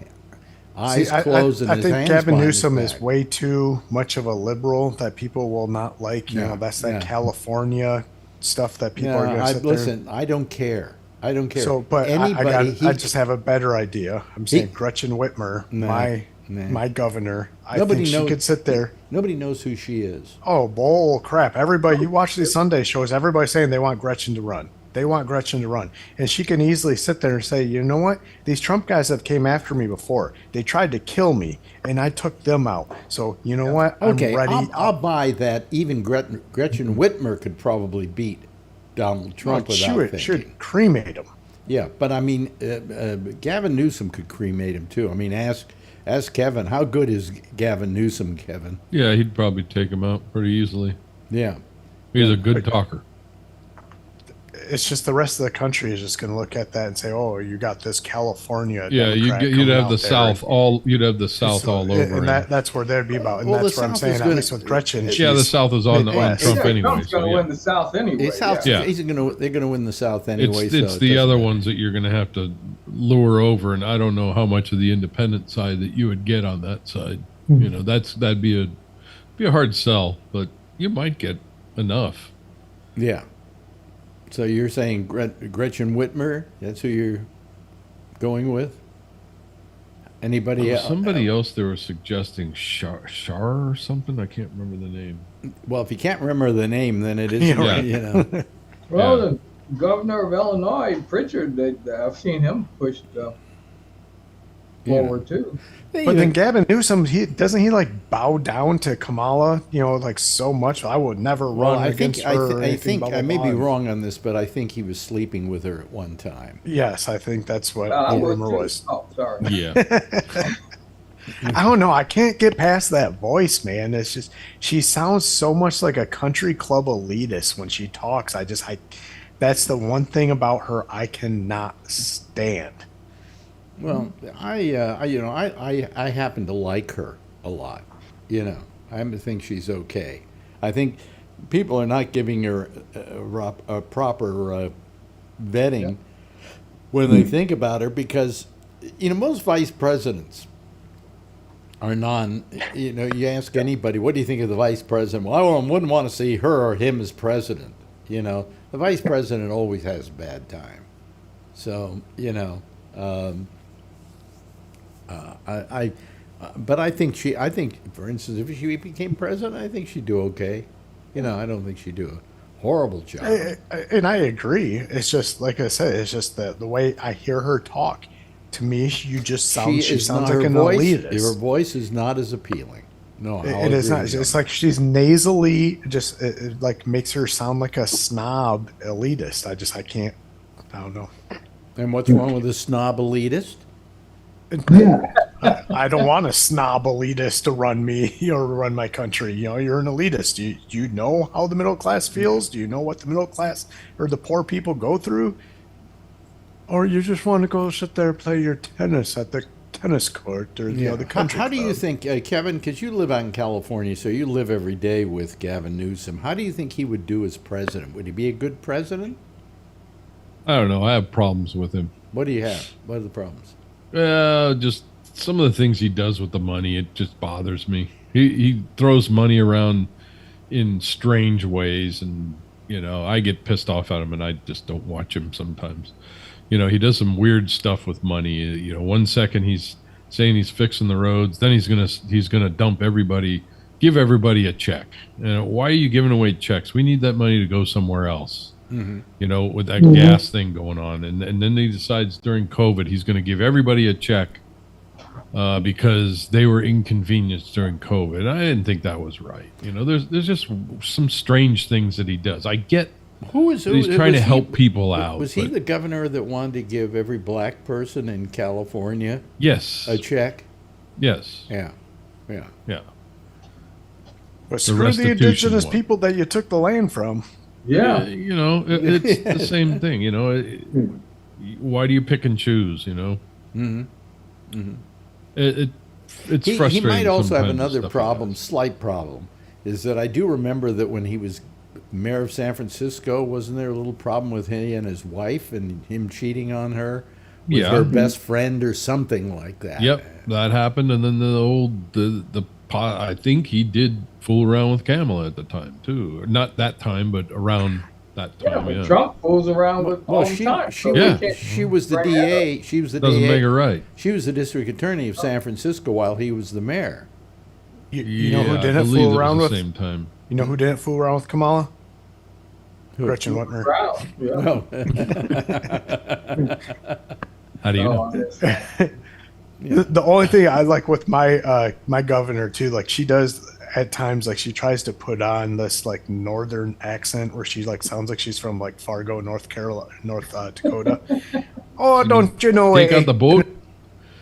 closed and his hands behind his back. I think Gavin Newsom is way too much of a liberal that people will not like. You know, that's that California stuff that people are going to sit there. Listen, I don't care. I don't care. So, but I just have a better idea. I'm saying Gretchen Whitmer, my governor. I think she could sit there. Nobody knows who she is. Oh, bull crap. Everybody, you watch these Sunday shows, everybody's saying they want Gretchen to run. They want Gretchen to run. And she can easily sit there and say, you know what? These Trump guys have came after me before. They tried to kill me, and I took them out. So, you know what? Okay, I'm ready. I'll buy that even Gretchen Whitmer could probably beat Donald Trump without thinking. She would cremate him. Yeah, but I mean, Gavin Newsom could cremate him, too. I mean, ask Kevin. How good is Gavin Newsom, Kevin? Yeah, he'd probably take him out pretty easily. Yeah. He's a good talker. It's just the rest of the country is just going to look at that and say, "Oh, you got this California." Yeah, you'd have the South all. You'd have the South all over, and that's where they'd be about. And that's what I'm saying. At least with Gretchen, the South is on Trump anyway. Trump's going to win the South anyway. They're going to win the South anyway. It's the other ones that you're going to have to lure over, and I don't know how much of the independent side that you would get on that side. Mm-hmm. You know, that'd be a hard sell, but you might get enough. Yeah. So you're saying Gretchen Whitmer? That's who you're going with? Anybody else? Somebody else they were suggesting Shar or something. I can't remember the name. Well, if you can't remember the name, then it isn't. Yeah. You know. Well, the governor of Illinois, Pritchard, I've seen him pushed forward too. But then Gavin Newsom, doesn't he like bow down to Kamala? You know, like so much. I would never run against her. I think I may be wrong on this, but I think he was sleeping with her at one time. Yes, I think that's what the rumor was. Oh, sorry. Yeah. I don't know. I can't get past that voice, man. It's just she sounds so much like a country club elitist when she talks. That's the one thing about her I cannot stand. Well, I happen to like her a lot. You know, I think she's okay. I think people are not giving her a proper vetting when they think about her because, you know, most vice presidents are you ask anybody, what do you think of the vice president? Well, I wouldn't want to see her or him as president. You know, the vice president always has a bad time. So, you know, but I think, for instance, if she became president, I think she'd do okay. You know, I don't think she'd do a horrible job. And I agree. It's just, like I said, it's just the way I hear her talk. To me, she sounds like an elitist. Her voice is not as appealing. No, it is not. It's like she's nasally, just it like makes her sound like a snob elitist. I can't. I don't know. And what's wrong with a snob elitist? I don't want a snob elitist to run me or run my country. You know, you're an elitist. Do you know how the middle class feels? Do you know what the middle class or the poor people go through? Or you just want to go sit there and play your tennis at the tennis court or the country How do you club? think, Kevin, because you live out in California, so you live every day with Gavin Newsom, how do you think he would do as president? Would he be a good president? I don't know. I have problems with him. What do you have? What are the problems? Just some of the things he does with the money, it just bothers me. He throws money around in strange ways, and You know, I get pissed off at him, and I just don't watch him sometimes. You know, he does some weird stuff with money. You know, one second he's saying he's fixing the roads, then he's gonna dump everybody, give everybody a check. Why are you giving away checks? We need that money to go somewhere else. You know, with that gas thing going on, and then he decides during COVID he's going to give everybody a check because they were inconvenienced during COVID. I didn't think that was right. You know, there's just some strange things that he does. I get he's trying to help people out. Was he the governor that wanted to give every black person in California a check? Yes. Yeah. But screw the indigenous people that you took the land from. Yeah. You know, it's the same thing. You know, why do you pick and choose? You know. It's frustrating. He might also have sometimes, another problem, slight problem, is that I do remember that when he was mayor of San Francisco, wasn't there a little problem with he and his wife and him cheating on her with her best friend or something like that? Yep, that happened, and then I think he did fool around with Kamala at the time too. Not that time, but around that time. But Trump fools around with all the time. She was the DA. She was the Doesn't DA. make it right. She was the district attorney of San Francisco while he was the mayor. You know who didn't fool around with? Same time. You know who didn't fool around with Kamala? Gretchen Whitmer. How do you know? The only thing I like with my my governor too, like she does at times, like she tries to put on this like northern accent where she like sounds like she's from like Fargo, North Dakota. Oh, don't you know? Take out the boat.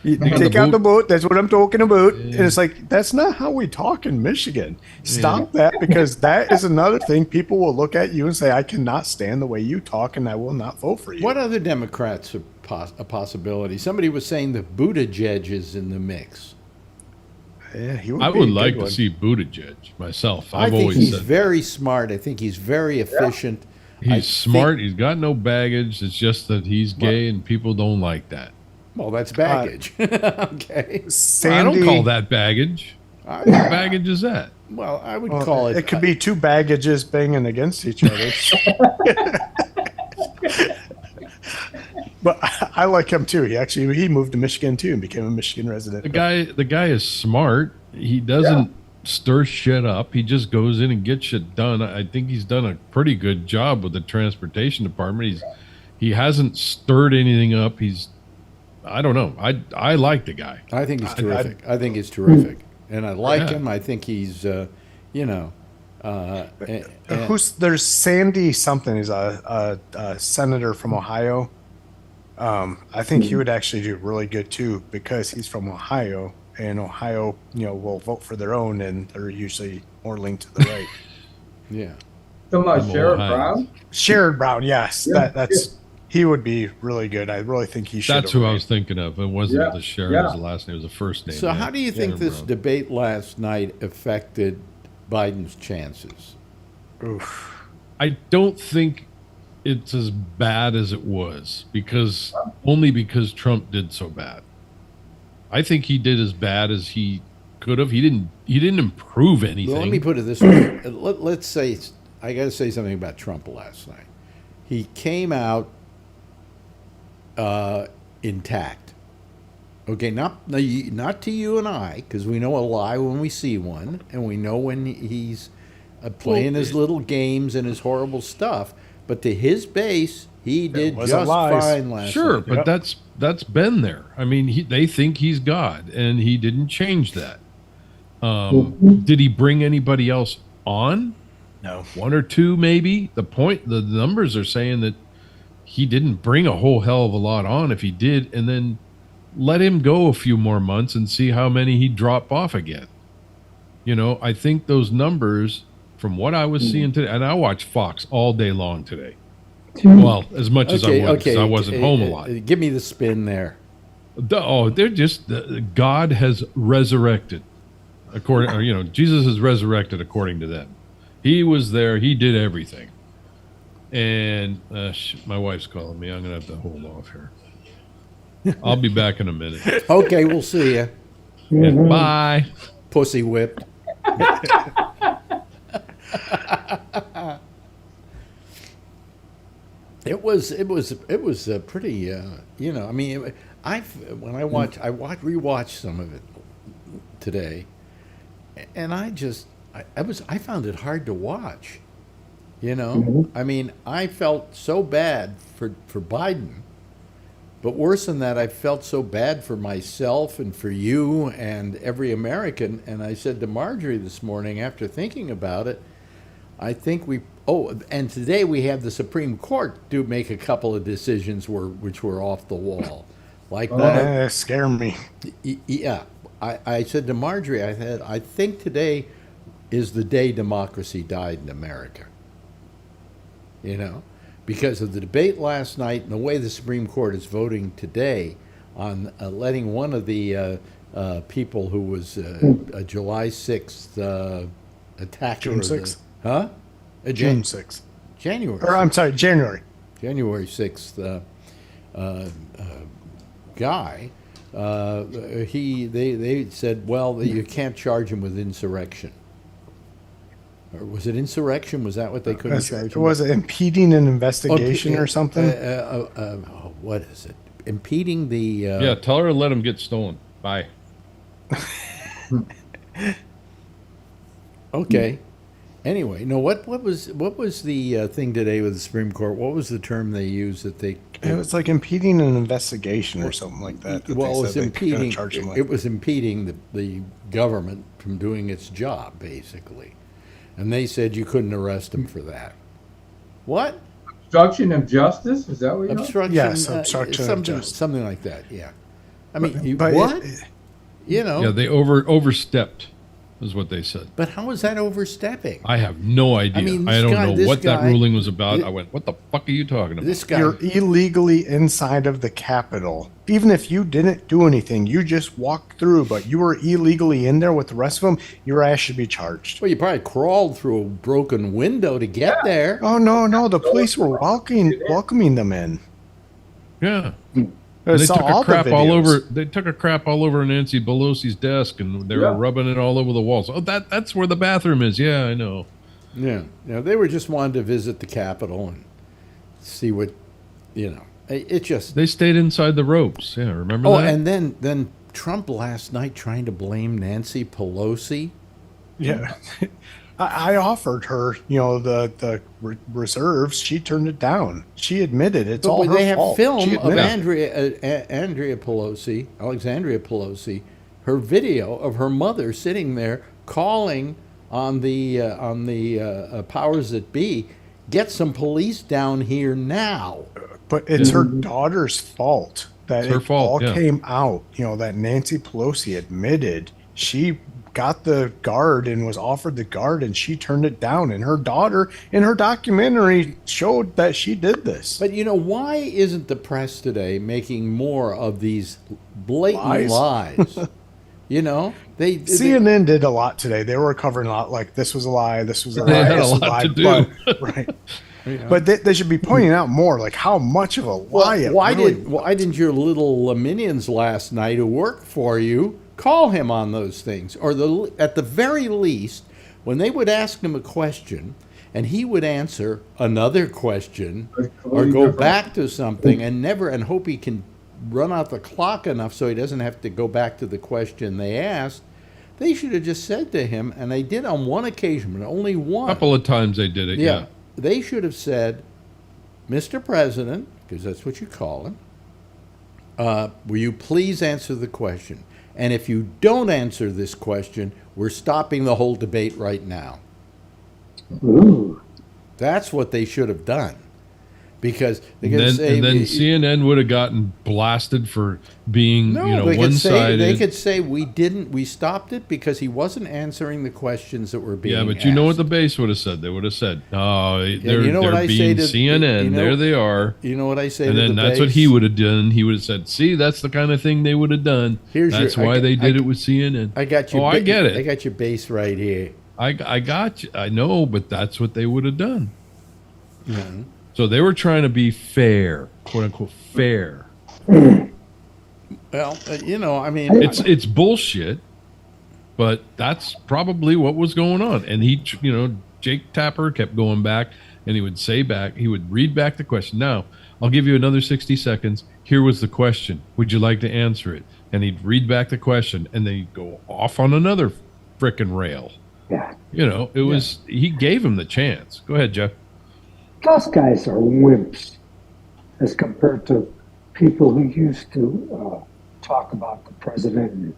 Take out the boat. That's what I'm talking about. And it's like, that's not how we talk in Michigan. Stop that, because that is another thing. People will look at you and say, I cannot stand the way you talk, and I will not vote for you. What other Democrats are a possibility? Somebody was saying that Buttigieg is in the mix. Yeah, I would like to see Buttigieg myself. I think he's very smart. I think he's very efficient. He's smart. He's got no baggage. It's just that he's gay, and people don't like that. Well, that's baggage. Okay. I don't call that baggage. What baggage is that? Well, I would call it. It could be two baggages banging against each other. But I like him too. He moved to Michigan too and became a Michigan resident. The guy is smart. He doesn't stir shit up. He just goes in and gets shit done. I think he's done a pretty good job with the transportation department. He hasn't stirred anything up. I don't know. I like the guy. I think he's terrific. I think he's terrific, and I like him. I think he's, There's Sandy something. He's a senator from Ohio. I think he would actually do really good too, because he's from Ohio, and Ohio, will vote for their own, and they're usually more linked to the right. Yeah. Talking about Sherrod Brown? Sherrod Brown, yes. Yeah. He would be really good. I really think he should. That's who I was thinking of. It wasn't the Sherrod's the last name; it was the first name. So, how do you think this debate last night affected Biden's chances? Oof. I don't think it's as bad as it was, because Trump did so bad. I think he did as bad as he could have. He didn't improve anything. Well, let me put it this way. Let's say I got to say something about Trump last night. He came out intact. Okay, not to you and I, because we know a lie when we see one, and we know when he's playing his little games and his horrible stuff. But to his base, he did just fine last night. Sure, but that's been there. I mean, they think he's God, and he didn't change that. Did he bring anybody else on? No. One or two, maybe. The numbers are saying that he didn't bring a whole hell of a lot on. If he did, and then let him go a few more months and see how many he'd drop off again. I think those numbers, from what I was seeing today, and I watched Fox all day long today. Well, as much as I was, because I wasn't home a lot. Give me the spin there. They're just God has resurrected. Jesus is resurrected according to them. He was there. He did everything. And my wife's calling me. I'm going to have to hold off here. I'll be back in a minute. Okay, we'll see you. Yeah, bye. Pussy whipped. It was a pretty you know, I mean, when I rewatched some of it today, and I found it hard to watch. You know, I mean, I felt so bad for Biden, but worse than that, I felt so bad for myself and for you and every American. And I said to Marjorie this morning, after thinking about it, I think and today we have the Supreme Court to make a couple of decisions which were off the wall, like that. Scare me. Yeah, I said to Marjorie, I think today is the day democracy died in America. You know, because of the debate last night and the way the Supreme Court is voting today on letting one of the people who was a July 6th attacker. June 6th. June 6th. January. Or I'm sorry, January. January 6th guy. They said, well, you can't charge him with insurrection. Or was it insurrection? Was that what they couldn't charge him? Was it impeding an investigation or something? What is it? Impeding the... yeah, tell her to let him get stolen. Bye. Okay. Anyway, no. What was the thing today with the Supreme Court? What was the term they used that they? It was like impeding an investigation or something like that. Well, it was impeding. It was impeding the government from doing its job, basically, and they said you couldn't arrest him for that. What? Obstruction of justice? Is that what you're Obstruction? Yes, obstruction of justice. Something like that. Yeah. I mean, but what? You know. Yeah, they overstepped, is what they said. But how is that overstepping? I have no idea. I mean, I don't know what that ruling was about. I went, what the fuck are you talking about? This guy. You're illegally inside of the Capitol. Even if you didn't do anything, you just walked through, but you were illegally in there with the rest of them, your ass should be charged. Well, you probably crawled through a broken window to get there. Oh, no. The police were welcoming them in. Yeah. I They saw took all a crap the all videos. over. They took a crap all over Nancy Pelosi's desk, and they were rubbing it all over the walls. Oh, that's where the bathroom is. Yeah, I know. Yeah, they were just wanting to visit the Capitol and see what, you know. It just They stayed inside the ropes. Yeah, remember that? Oh, and then Trump last night trying to blame Nancy Pelosi. Yeah. I offered her, the reserves. She turned it down. She admitted it's all her they have fault. film of Alexandria Pelosi, her video of her mother sitting there calling on the powers that be, get some police down here now. But it's her daughter's fault that It's her fault, all came out. That Nancy Pelosi admitted she got the guard and was offered the guard, and she turned it down. And her daughter in her documentary showed that she did this. But why isn't the press today making more of these blatant lies? CNN did a lot today. They were covering a lot, like this was a lie, this was a lie, They had a this was lot to do. But, right. But they should be pointing out more, like how much of a lie. Why didn't your little minions last night who work for you call him on those things? Or at the very least, when they would ask him a question and he would answer another question or go back to something and hope he can run out the clock enough so he doesn't have to go back to the question they asked, they should have just said to him, and they did on one occasion, but only one. A couple of times they did it, yeah. They should have said, Mr. President, because that's what you call him, will you please answer the question? And if you don't answer this question, we're stopping the whole debate right now. Ooh. That's what they should have done. Because they could And say, then CNN would have gotten blasted for being, one-sided. They could say we stopped it because he wasn't answering the questions that were being asked. Yeah, but you know what the base would have said? They would have said, "Oh, they're being CNN. There they are." You know what I say? And to then the that's base? what he would have done. He would have said, "See, that's the kind of thing they would have done. That's why they did it with CNN." I got you. Oh, I get it. I got your base right here. I got you. I know, but that's what they would have done. Yeah. So they were trying to be fair, quote unquote fair. Well, I mean, it's bullshit, but that's probably what was going on. And Jake Tapper kept going back and he would say back, he would read back the question. Now, I'll give you another 60 seconds. Here was the question. Would you like to answer it? And he'd read back the question, and then he'd go off on another frickin' rail. Yeah. You know, it was, he gave him the chance. Go ahead, Jeff. Those guys are wimps as compared to people who used to talk about the president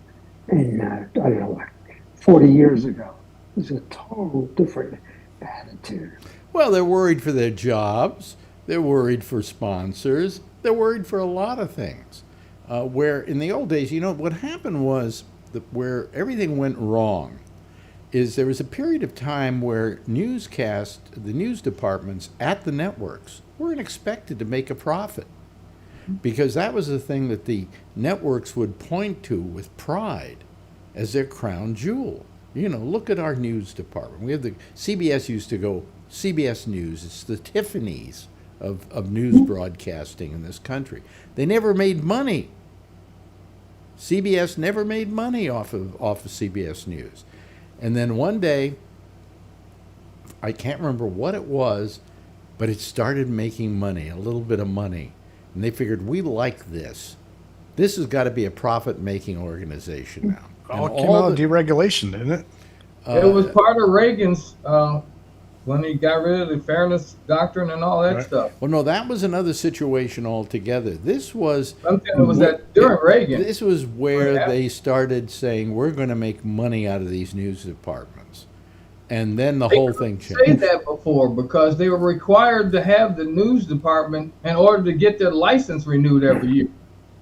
in I don't know, like 40 years ago. It was a total different attitude. Well, they're worried for their jobs. They're worried for sponsors. They're worried for a lot of things. Where in the old days, you know, what happened was where everything went wrong is there was a period of time where the news departments at the networks weren't expected to make a profit, because that was the thing that the networks would point to with pride as their crown jewel. You know, look at our news department. We have CBS used to go, CBS News, it's the Tiffany's of news broadcasting in this country. They never made money. CBS never made money off of CBS News. And then one day, I can't remember what it was, but it started making money, a little bit of money. And they figured, we like this. This has got to be a profit-making organization now. It came out of deregulation, didn't it? It was part of Reagan's when he got rid of the fairness doctrine and all that stuff. Well, no, that was another situation altogether. This was... It was that during Reagan. This was where they started saying, we're going to make money out of these news departments. And then the whole thing changed. They say that before because they were required to have the news department in order to get their license renewed every year.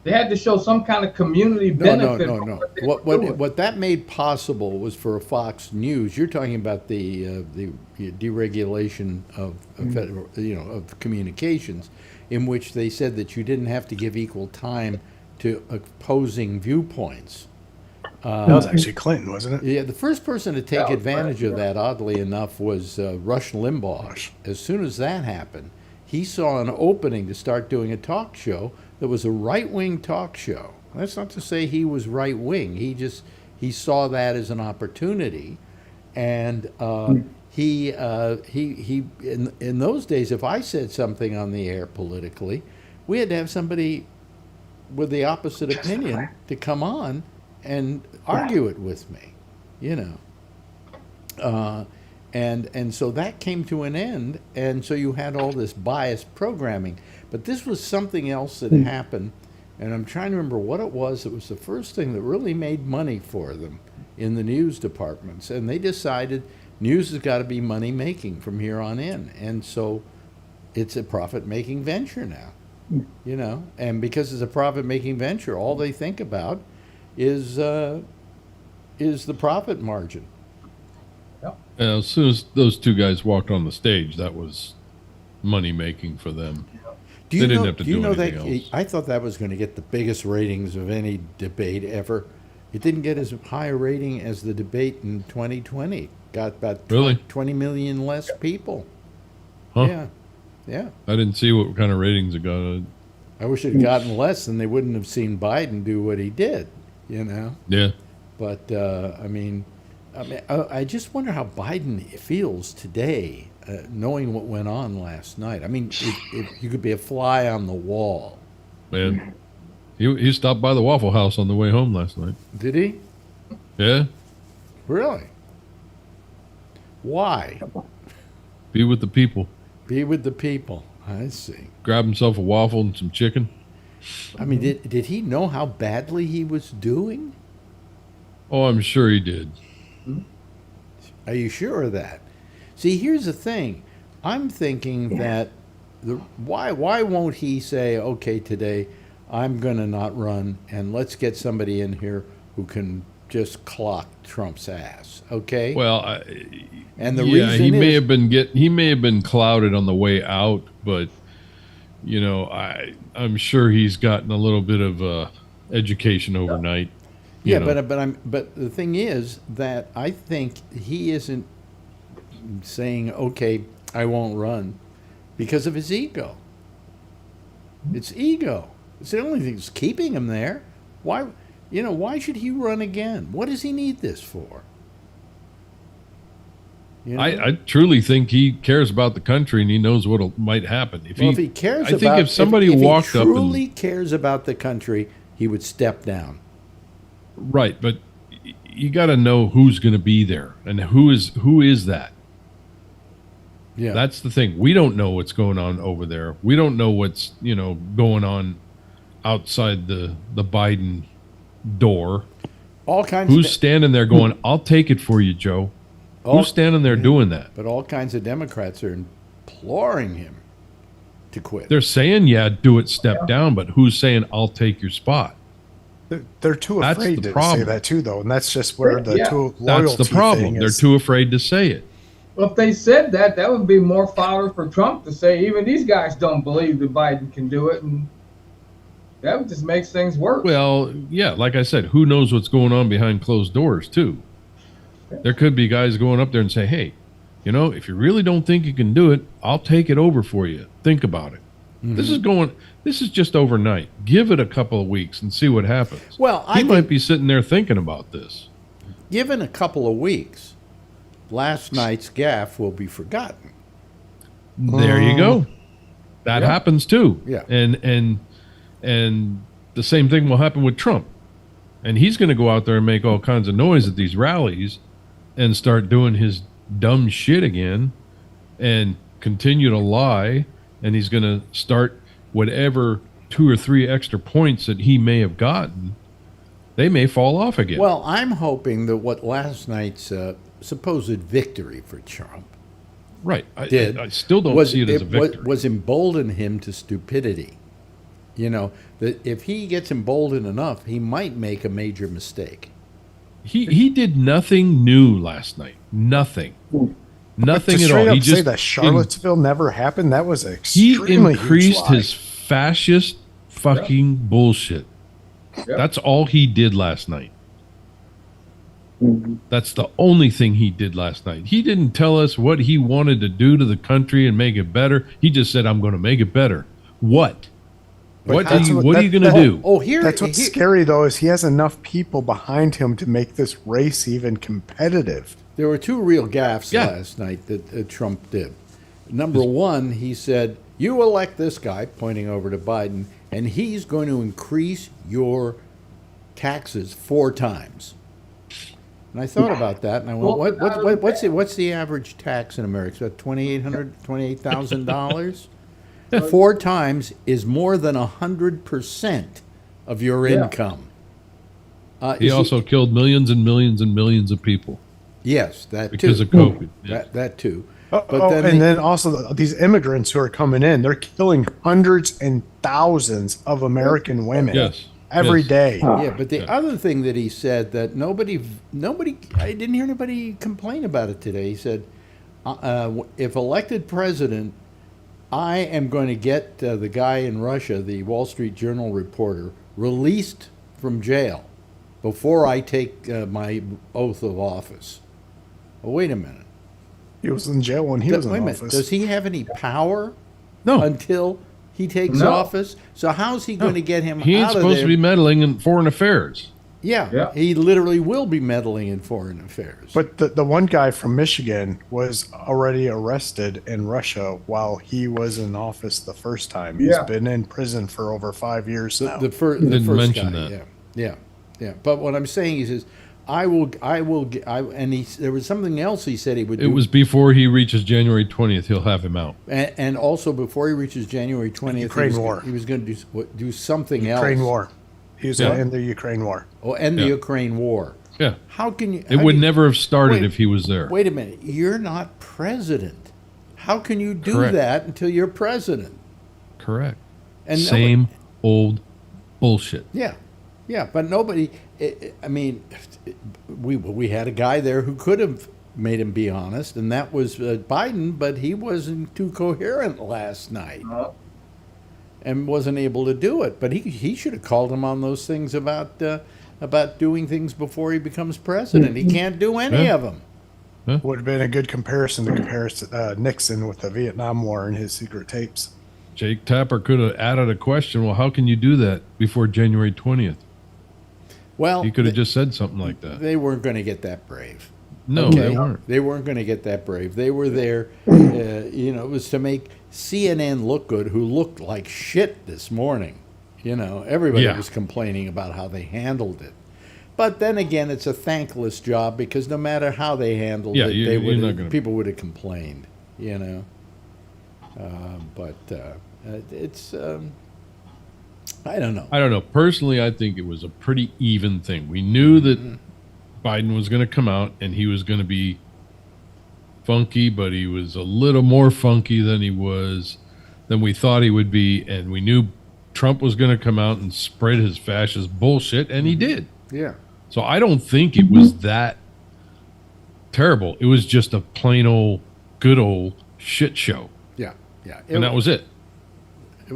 They had to show some kind of community benefit. No. What that made possible was for Fox News. You're talking about the deregulation of federal, of communications, in which they said that you didn't have to give equal time to opposing viewpoints. That was actually Clinton, wasn't it? Yeah, the first person to take advantage of that, oddly enough, was Rush Limbaugh. As soon as that happened, he saw an opening to start doing a talk show that was a right-wing talk show. That's not to say he was right-wing. He saw that as an opportunity, and he in those days, if I said something on the air politically, we had to have somebody with the opposite opinion to come on and argue it with me, and so that came to an end, and so you had all this biased programming. But this was something else that happened, and I'm trying to remember what it was. It was the first thing that really made money for them in the news departments, and they decided news has got to be money-making from here on in, and so it's a profit-making venture now, and because it's a profit-making venture, all they think about is the profit margin. As soon as those two guys walked on the stage, that was money-making for them. They didn't have to do anything else. I thought that was going to get the biggest ratings of any debate ever. It didn't get as high a rating as the debate in 2020. Got about 20 million less people. Huh? Yeah. I didn't see what kind of ratings it got. I wish it had gotten less, then they wouldn't have seen Biden do what he did, Yeah. But, I just wonder how Biden feels today, knowing what went on last night. I mean, if you could be a fly on the wall. Man, he stopped by the Waffle House on the way home last night. Did he? Yeah. Really? Why? Be with the people. Be with the people. I see. Grab himself a waffle and some chicken. I mean, did he know how badly he was doing? Oh, I'm sure he did. Are you sure of that? See, here's the thing. I'm thinking that why won't he say, okay, today I'm going to not run, and let's get somebody in here who can just clock Trump's ass, okay? Well, and the reason he may have been clouded on the way out, but I'm sure he's gotten a little bit of education overnight. Yeah, but the thing is that I think he isn't saying, okay, I won't run because of his ego. It's ego. It's the only thing that's keeping him there. Why should he run again? What does he need this for? You know? I truly think he cares about the country and he knows what might happen. If he cares, I think if somebody if walked he up and truly cares about the country, he would step down. right, but you got to know who's going to be there and who is that. Yeah, That's the thing. We don't know what's going on over there. We don't know what's going on outside the Biden door. all kinds. Who's standing there going, "I'll take it for you, Joe"? Who's standing there doing that? But all kinds of Democrats are imploring him to quit. They're saying, "Yeah, do it, step down," but who's saying, "I'll take your spot"? They're too That's afraid the to problem. say that too, though, and that's just where the too That's loyalty the problem. thing They're is. too afraid to say it. Well, if they said that, that would be more fodder for Trump to say. Even these guys don't believe that Biden can do it, and that just makes things worse. Well, yeah, like I said, who knows what's going on behind closed doors, too? There could be guys going up there and say, "Hey, if you really don't think you can do it, I'll take it over for you. Think about it." Mm-hmm. This is just overnight. Give it a couple of weeks and see what happens. Well, he might be sitting there thinking about this. Given a couple of weeks, last night's gaffe will be forgotten. There you go. That happens too. Yeah. And the same thing will happen with Trump. And he's going to go out there and make all kinds of noise at these rallies and start doing his dumb shit again and continue to lie. And he's going to start whatever 2 or 3 extra points that he may have gotten, they may fall off again. Well, I'm hoping that what last night's supposed victory for Trump right. did I still don't see it as a victory. was embolden him to stupidity. That if he gets emboldened enough, he might make a major mistake. He did nothing new last night. Nothing. Nothing to at straight all. up say that Charlottesville never happened. That was extremely he increased huge lie. his fascist fucking bullshit. That's all he did last night. That's the only thing he did last night. He didn't tell us what he wanted to do to the country and make it better. He just said, "I'm going to make it better." What? What are you going to do? That's what's scary, though, is he has enough people behind him to make this race even competitive. There were 2 real gaffes last night that Trump did. Number one, he said, "You elect this guy," pointing over to Biden, "and he's going to increase your taxes 4 times." And I thought about that, and I went, what's the average tax in America? About $28,000? 4 times is more than 100% of your income. He also killed millions and millions and millions of people. Yes, that because too. of COVID. Yeah. That too. Then also these immigrants who are coming in, they're killing hundreds and thousands of American women every day. Yeah, but the other thing that he said that nobody, I didn't hear anybody complain about it today. He said, if elected president, I am going to get the guy in Russia, the Wall Street Journal reporter, released from jail before I take my oath of office. Well, wait a minute. He was in jail when he was in office. Does he have any power? No. Until he takes office? So how's he going to get him He ain't out of supposed there? to be meddling in foreign affairs. Yeah, he literally will be meddling in foreign affairs. But the one guy from Michigan was already arrested in Russia while he was in office the first time. He's been in prison for over 5 years now. The first mention guy, that. Yeah. But what I'm saying is, there was something else he said he would do. It was before he reaches January 20th, he'll have him out. And also before he reaches January 20th, he was going to do something else. Ukraine war. He was going to end the Ukraine war. Oh, end the Ukraine war. Yeah. How can you? It would never have started if he was there. Wait a minute. You're not president. How can you do Correct. that until you're president? Correct. And same old bullshit. Yeah. But nobody. I mean, we had a guy there who could have made him be honest, and that was Biden. But he wasn't too coherent last night. And wasn't able to do it. But he should have called him on those things about doing things before he becomes president. He can't do any of them. Would have been a good comparison to compare Nixon with the Vietnam War and his secret tapes. Jake Tapper could have added a question. Well, how can you do that before January 20th? Well, he could have just said something like that. They weren't going to get that brave. No, Okay? they weren't. They weren't going to get that brave. They were there, it was to make CNN look good, who looked like shit this morning. Everybody Yeah. was complaining about how they handled it. But then again, it's a thankless job because no matter how they handled Yeah, it, you're not gonna- people would have complained. It's I don't know. I don't know. Personally, I think it was a pretty even thing. We knew that Biden was going to come out and he was going to be funky, but he was a little more funky than we thought he would be, and we knew Trump was going to come out and spread his fascist bullshit, and he did. Yeah. So I don't think it was that terrible. It was just a plain old, good old shit show, Yeah. and that was it.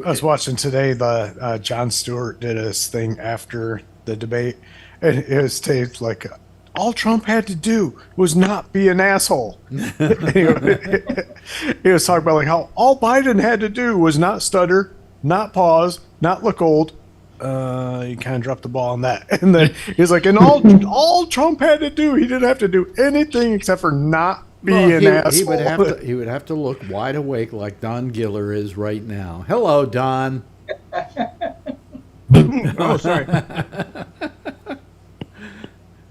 I was watching today. The Jon Stewart did his thing after the debate, and it was taped like all Trump had to do was not be an asshole. He was talking about like how all Biden had to do was not stutter, not pause, not look old. He kind of dropped the ball on that, and then he's like, and all Trump had to do, he didn't have to do anything except for not be an asshole. He would have to look wide awake like Don Giller is right now. Hello, Don. Oh, sorry.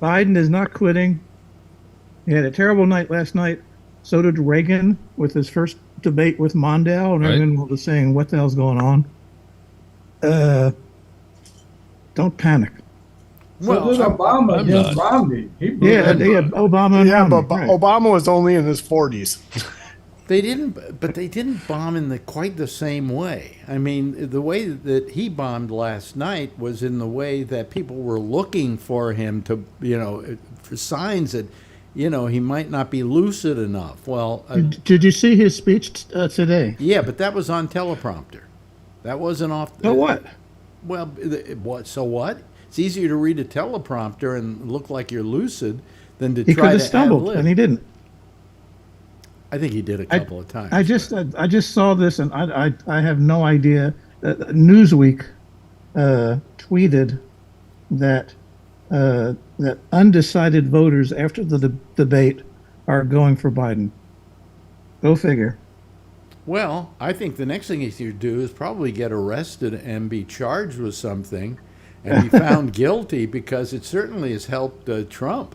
Biden is not quitting. He had a terrible night last night. So did Reagan with his first debate with Mondale, and everyone was saying, "What the hell's going on?" Don't panic. So did Obama against Romney. Yeah, Obama. And Romney, but right. Obama was only in his 40s. They didn't bomb in quite the same way. I mean, the way that he bombed last night was in the way that people were looking for him to, for signs that, he might not be lucid enough. Well, Did you see his speech today? yeah, but that was on teleprompter. That wasn't off. So what? Well, what? So what? It's easier to read a teleprompter and look like you're lucid than to He try could have to stumbled, ad-lib. and he didn't. I think he did a couple of times. I just saw this, and I have no idea. Newsweek tweeted that that undecided voters after the debate are going for Biden. Go figure. Well, I think the next thing he should do is probably get arrested and be charged with something and be found guilty, because it certainly has helped Trump.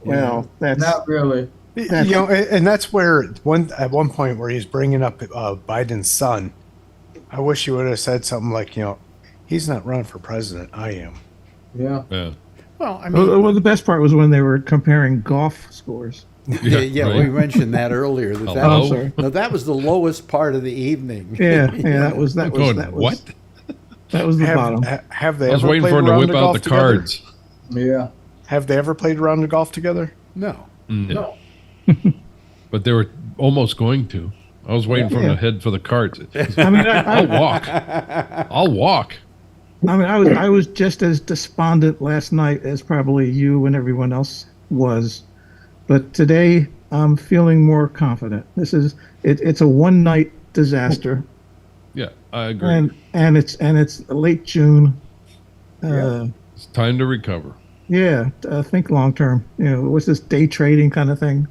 Well, that's Not really. And that's where at one point where he's bringing up Biden's son, I wish he would have said something like, he's not running for president, I am. Yeah. Yeah. Well, I mean, well, the best part was when they were comparing golf scores. yeah, right. we mentioned that earlier. Hello? I'm sorry. No, that was the lowest part of the evening. Yeah, that was Going, what? That was the bottom. Have they I was ever waiting played for him to around whip the out golf the together? cards. Yeah. Have they ever played around the golf together? No. No. But they were almost going to. I was waiting for him to head for the cards. I mean, I'll walk. I'll walk. I was just as despondent last night as probably you and everyone else was, but today I'm feeling more confident. It's a one night disaster, Yeah, I agree. and it's late June. It's time to recover. Yeah, think long term. What's this day trading kind of thing?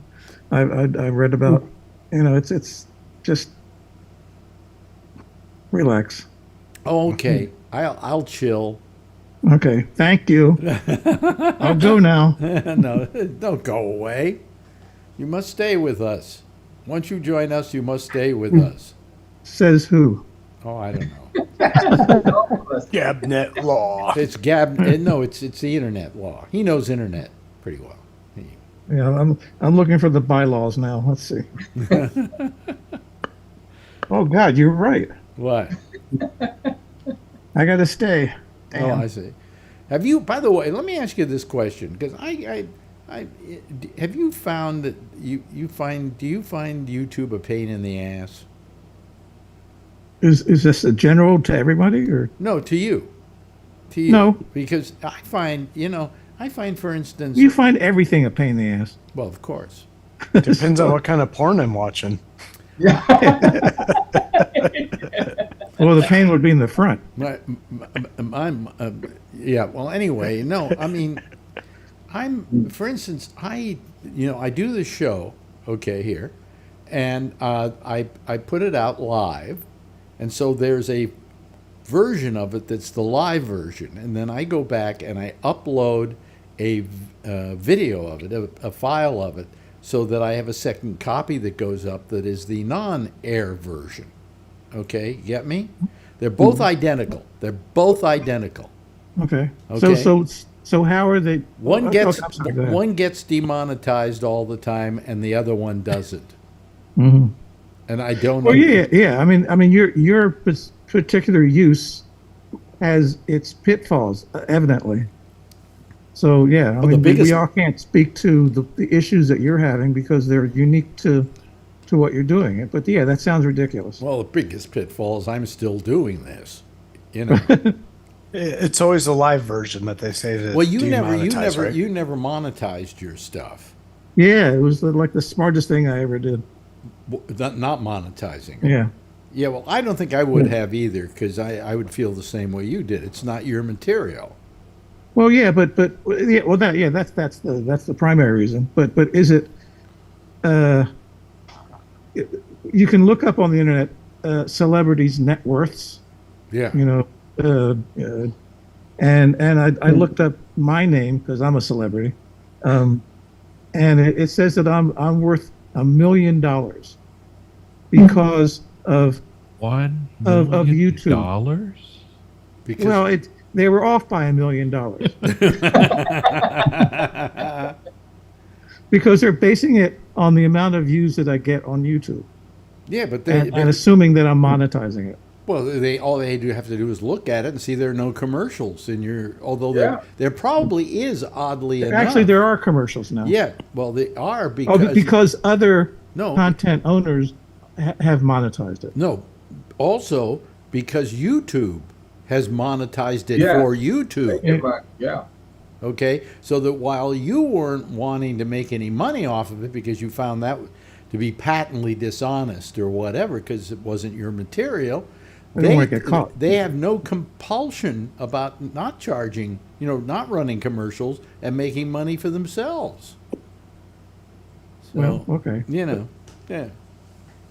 I read about. It's just relax. Oh, okay. I'll chill. Okay, thank you. I'll go now. No, don't go away. You must stay with us. Once you join us, you must stay with us. Says who? Oh, I don't know. Cabinet law. It's it's the internet law. He knows internet pretty well. Yeah, I'm looking for the bylaws now. Let's see. Oh God, you're right. What? I gotta stay. Oh, Damn. I see. Have you? By the way, let me ask you this question, because have you found that do you find YouTube a pain in the ass? Is this a general to everybody or No, to you. To you. No. Because I find, for instance, you find everything a pain in the ass? well, of course. Depends on what kind of porn I'm watching. Well, the pain would be in the front. Yeah. Well, anyway, no. I mean, for instance, I do the show, okay, here, and I put it out live, and so there's a version of it that's the live version, and then I go back and I upload a video of it, a file of it, so that I have a second copy that goes up that is the non-air version. Okay, you get me? They're both identical. They're both identical. Okay. Okay. So how are they? One Okay, gets I'm sorry, go ahead. one gets demonetized all the time, and the other one doesn't. Mhm. And I don't. Well, yeah. I mean, your particular use has its pitfalls, evidently. So yeah, I the mean, biggest- we all can't speak to the issues that you're having because they're unique to what you're doing. But yeah, that sounds ridiculous. Well, the biggest pitfall is I'm still doing this. You know. It's always the live version that they say that. Well, you never monetized your stuff. Yeah, it was like the smartest thing I ever did. Not monetizing. Yeah. Yeah, well, I don't think I would have either, because I would feel the same way you did. It's not your material. Well, yeah, but yeah, well, that's the primary reason. But is it? You can look up on the internet celebrities' net worths. Yeah. You know, and I looked up my name because I'm a celebrity, and it says that I'm worth $1 million because of YouTube. Dollars? Because Well, they were off by $1 million because they're basing it on the amount of views that I get on YouTube, yeah, but and assuming that I'm monetizing it. well, all they have to do is look at it and see there are no commercials in your. Although Yeah. there probably is, oddly enough. Actually, there are commercials now. Yeah, well, they are because because other No. content owners have monetized it. no, also because YouTube has monetized it Yeah. for YouTube. Yeah. Okay, so that while you weren't wanting to make any money off of it because you found that to be patently dishonest or whatever because it wasn't your material, They don't wanna get caught. They have no compulsion about not charging, not running commercials and making money for themselves. So, Well, okay. yeah,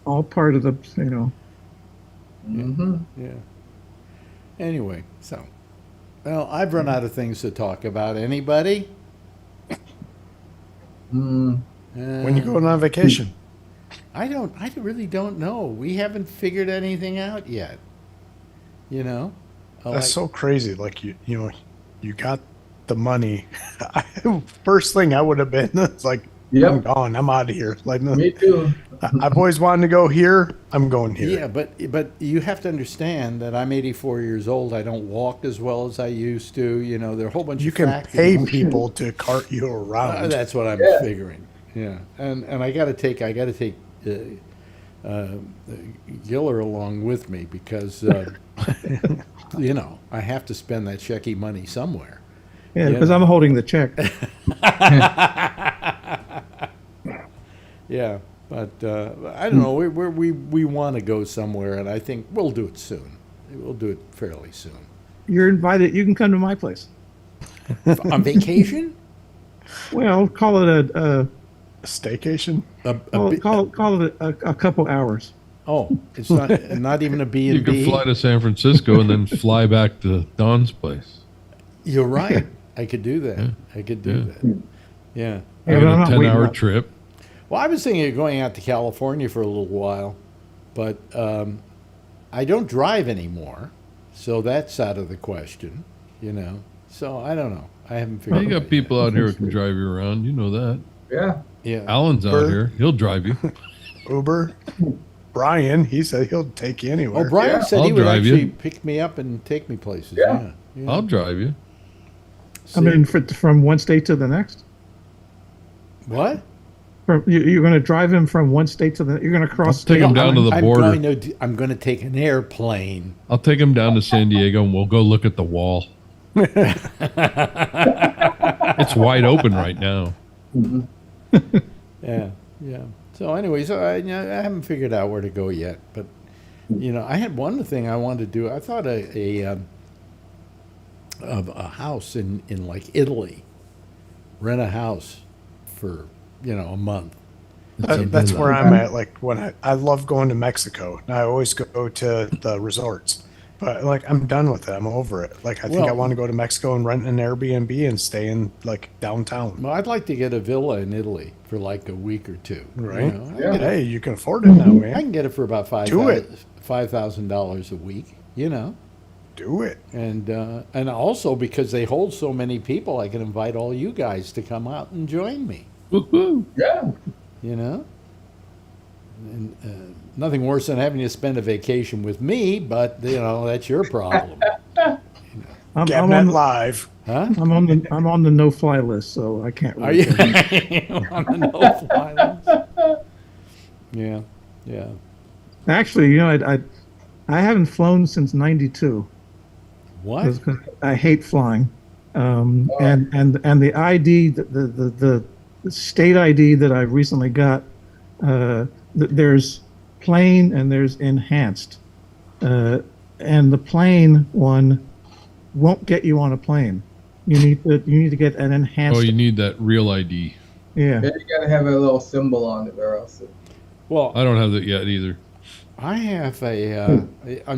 All part of the, Mm-hmm. yeah. Anyway, so, well, I've run out of things to talk about. Anybody? when you go on vacation. I really don't know. We haven't figured anything out yet. That's so crazy. Like you got the money. First thing I would have been it's like, Yep. I'm gone. I'm out of here. Like Me too. I've always wanted to go here. I'm going here. Yeah, but you have to understand that I'm 84 years old. I don't walk as well as I used to. There are a whole bunch You of can factors. pay people to cart you around. That's what I'm Yeah. figuring. Yeah, and I got to take Giller along with me because I have to spend that checky money somewhere. yeah, because I'm holding the check. Yeah, but I don't know. We want to go somewhere, and I think we'll do it soon. We'll do it fairly soon. You're invited. You can come to my place. On vacation? Well, call it a Staycation. call it a couple hours. Oh, it's not even a B You and could B. fly to San Francisco and then fly back to Don's place. You're right. I could do that. I could do that. Yeah. Yeah, Get but I'm a not waiting 10-hour up. trip. Well, I was thinking of going out to California for a little while, but I don't drive anymore, so that's out of the question. So I don't know. I haven't Well, figured. you it got out people out here who can drive you around. You know that. Yeah. yet. Yeah. Alan's out Uber. here. He'll drive you. Uber. Brian, he said he'll take you anywhere. Oh, Brian Yeah. said I'll he would drive you. actually pick me up and take me places. Yeah. Yeah. I'll drive you. I mean, from one state to the next. What? You're going to drive him from one state to the. You're going to cross. Take him down to the border. I'm going to take an airplane. I'll take him down to San Diego and we'll go look at the wall. It's wide open right now. Yeah. So anyway, I haven't figured out where to go yet, but I had one thing I wanted to do. I thought of a house in like Italy, rent a house for, a month. That's where I'm at. Like when I love going to Mexico. And I always go to the resorts, but like I'm done with it. I'm over it. Like I think I want to go to Mexico and rent an Airbnb and stay in like downtown. Well, I'd like to get a villa in Italy for like a week or two. Right? Yeah. Hey, you can afford it now, man. I can get it for about $5,000 a week. Do it. And also because they hold so many people, I can invite all you guys to come out and join me. Woo-hoo. Yeah. And nothing worse than having to spend a vacation with me, but that's your problem. Gabnet Live. Huh? I'm on the no-fly list, so I can't. Are you on the no-fly list? Yeah, yeah. Actually, I haven't flown since '92. What? I hate flying, and the ID, the state ID that I recently got, there's plain and there's enhanced, and the plain one won't get you on a plane. You need to get an enhanced. Oh, you need that real ID. Yeah. You gotta have a little symbol on it, or else. Well, I don't have that yet either. I have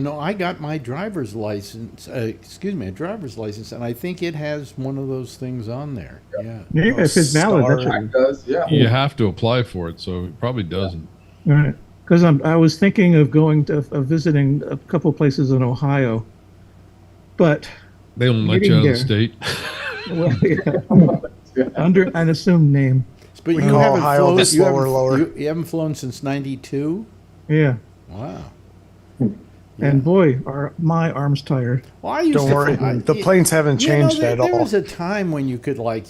no. I got my driver's license. A driver's license, and I think it has one of those things on there. Yeah. Yeah, if it's valid, It does, yeah. You have to apply for it, so it probably doesn't. Right. Because I was thinking of going to visiting a couple places in Ohio, but They don't let you out of the state. well, yeah, under an assumed name. But We you call haven't Ohio flown. the You slower lower. you haven't flown since '92. Yeah. Wow. And boy, are my arms tired. Well, I used Don't to, worry, the planes haven't changed at There all. was a time when I could order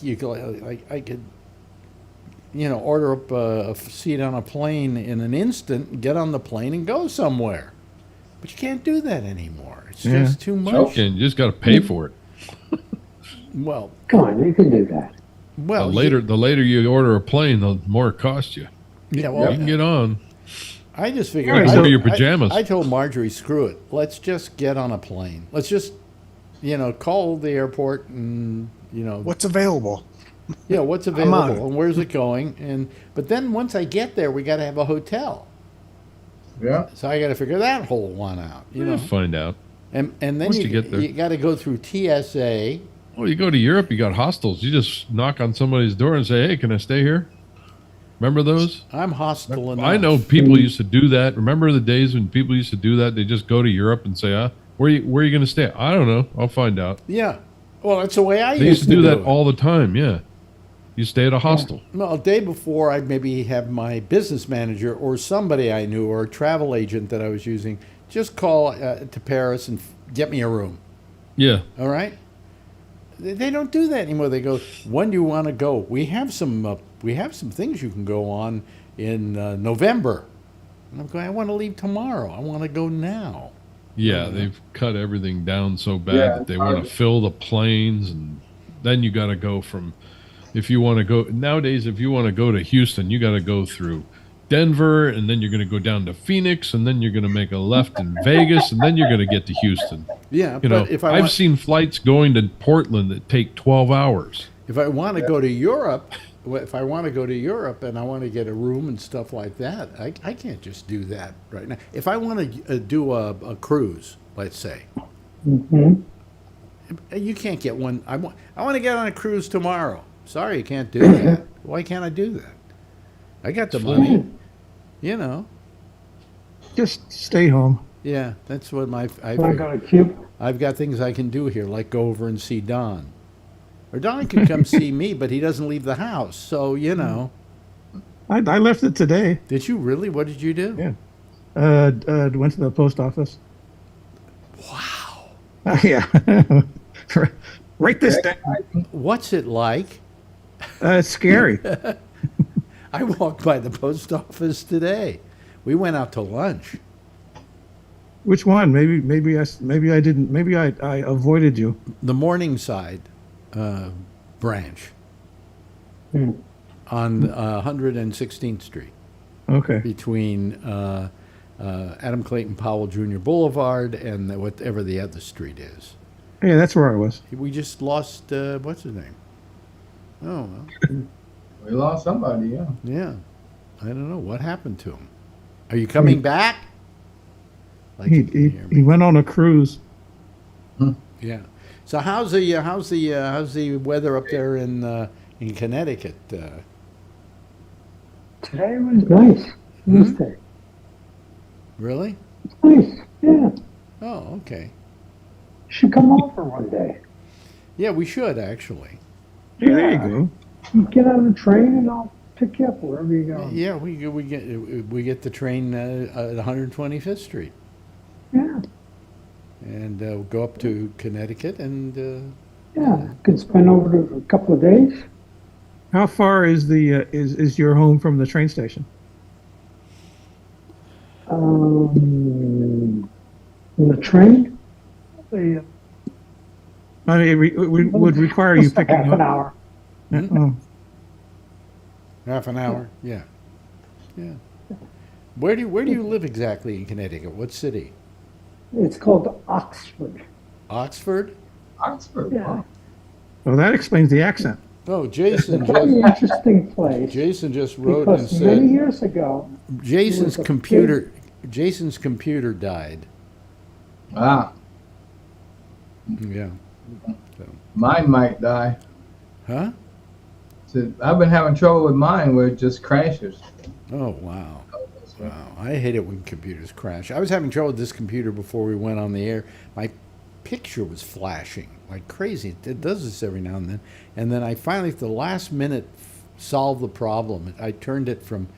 up a seat on a plane in an instant, get on the plane, and go somewhere. But you can't do that anymore. It's just too much. You just got to pay for it. Well, Come on, you can do that. well, The later you order a plane, the more it costs you. yeah. Well, You can get on. I just figured. All right, I- so- Wear your pajamas. I told Marjorie, screw it. Let's just get on a plane. Let's just, call the airport and, What's available? what's on available it. and where's it going. But then once I get there, we got to have a hotel. Yeah. So I got to figure that whole one out. We'll find out. And then Once you get there. you got to go through TSA. Well, you go to Europe, you got hostels. You just knock on somebody's door and say, "Hey, can I stay here?" Remember those? I'm hostile enough. I know people used to do that. Remember the days when people used to do that? They just go to Europe and say, where are you going to stay?" I don't know. I'll find out. Yeah. Well, that's the way I They used used to do that it. all the time. Yeah. You stay at a hostel. Well, a day before, I'd maybe have my business manager or somebody I knew or a travel agent that I was using just call to Paris and get me a room. Yeah. All right? They don't do that anymore. They go, when do you want to go? We have some things you can go on in November. And I'm going, I want to leave tomorrow. I want to go now. Yeah, they've cut everything down so bad Yeah, that they want to fill the planes, and then you got to go from, if you want to go, nowadays, if you want to go to Houston, you got to go through Denver, and then you're going to go down to Phoenix, and then you're going to make a left in Vegas, and then you're going to get to Houston. Yeah, You know, but if I've seen flights going to Portland that take 12 hours. if I want to go to Europe, and I want to get a room and stuff like that, I can't just do that right now. If I want to do a cruise, let's say, you can't get one. I want to get on a cruise tomorrow. Sorry, you can't do that. Why can't I do that? I got the money, Just stay home. Yeah, that's what I got a cube. I've got things I can do here, like go over and see Don. Or Don can come see me, but he doesn't leave the house. So, I left it today. Did you really? What did you do? Yeah. Went to the post office. Wow. Yeah. Write this down. What's it like? It's scary. I walked by the post office today. We went out to lunch. Which one? Maybe I didn't. Maybe I avoided you. The Morningside branch on 116th Street. Okay. Between Adam Clayton Powell Jr. Boulevard and whatever the other street is. Yeah, that's where I was. We just lost, what's his name? Oh, well. We lost somebody, yeah. Yeah. I don't know. What happened to him? Are you coming back? Like you can hear He me. went on a cruise. Yeah. So how's the weather up there in Connecticut? Today was nice. Wednesday. Really? It's nice. Yeah. Oh, okay. Should come over one day. Yeah, we should actually. Yeah, there you go. You get on the train and I'll pick you up wherever you go. Yeah, we get the train at 125th Street Yeah. and go up to Connecticut and Yeah. Could spend over a couple of days. How far is the is your home from the train station? On the train, the, I mean, it would require you just a picking half up. an hour. Oh, half an hour. Yeah, yeah. Where do you live exactly in Connecticut? What city? It's called Oxford. Oxford? Oxford. Yeah. Wow. well, that explains the accent. Oh, Jason It's a very just interesting place. Jason just wrote and Because many said years ago, Jason's it was a Jason's computer died. Ah, Yeah. mine might die. Huh? So I've been having trouble with mine where it just crashes. Oh, wow. Wow. I hate it when computers crash. I was having trouble with this computer before we went on the air. My picture was flashing like crazy. It does this every now and then. And then I finally, at the last minute, solved the problem. I turned it from,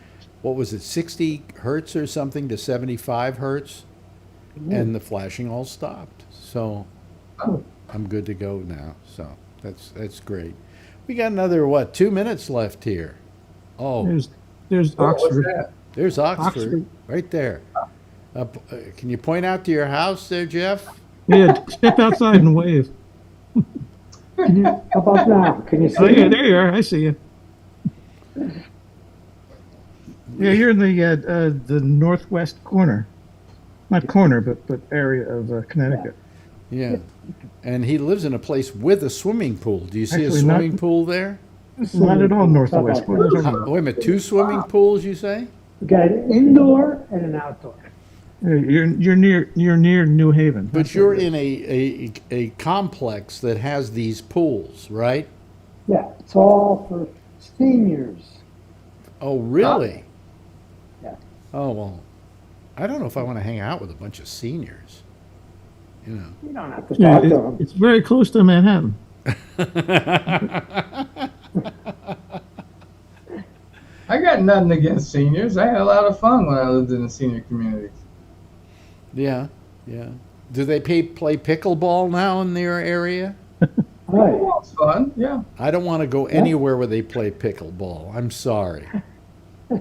what was it, 60 hertz or something to 75 hertz. And the flashing all stopped. So I'm good to go now. So that's great. We got another, 2 minutes left here. Oh, There's What's Oxford. that? there's Oxford, Oxford. right there. Can you point out to your house there, Jeff? Yeah, step outside and wave. how about now? Can you see Oh yeah, it? there you are. I see you. Yeah, you're in the northwest corner, not corner, but area of Connecticut. Yeah. And he lives in a place with a swimming pool. Do you see Actually, a not- swimming pool there? Not at all northwest corner. Wait a minute, 2 swimming pools, you say? We got an indoor and an outdoor. You're near New Haven. But you're in a complex that has these pools, right? Yeah, it's all for seniors. Oh, really? Yeah. Oh, well, I don't know if I want to hang out with a bunch of seniors. You know. You don't have to Yeah, talk to them. it's very close to Manhattan. I got nothing against seniors. I had a lot of fun when I lived in the senior communities. Yeah, yeah. Do they play pickleball now in their area? Right. Well, it's fun, yeah. I don't want to go anywhere where they play pickleball. I'm sorry.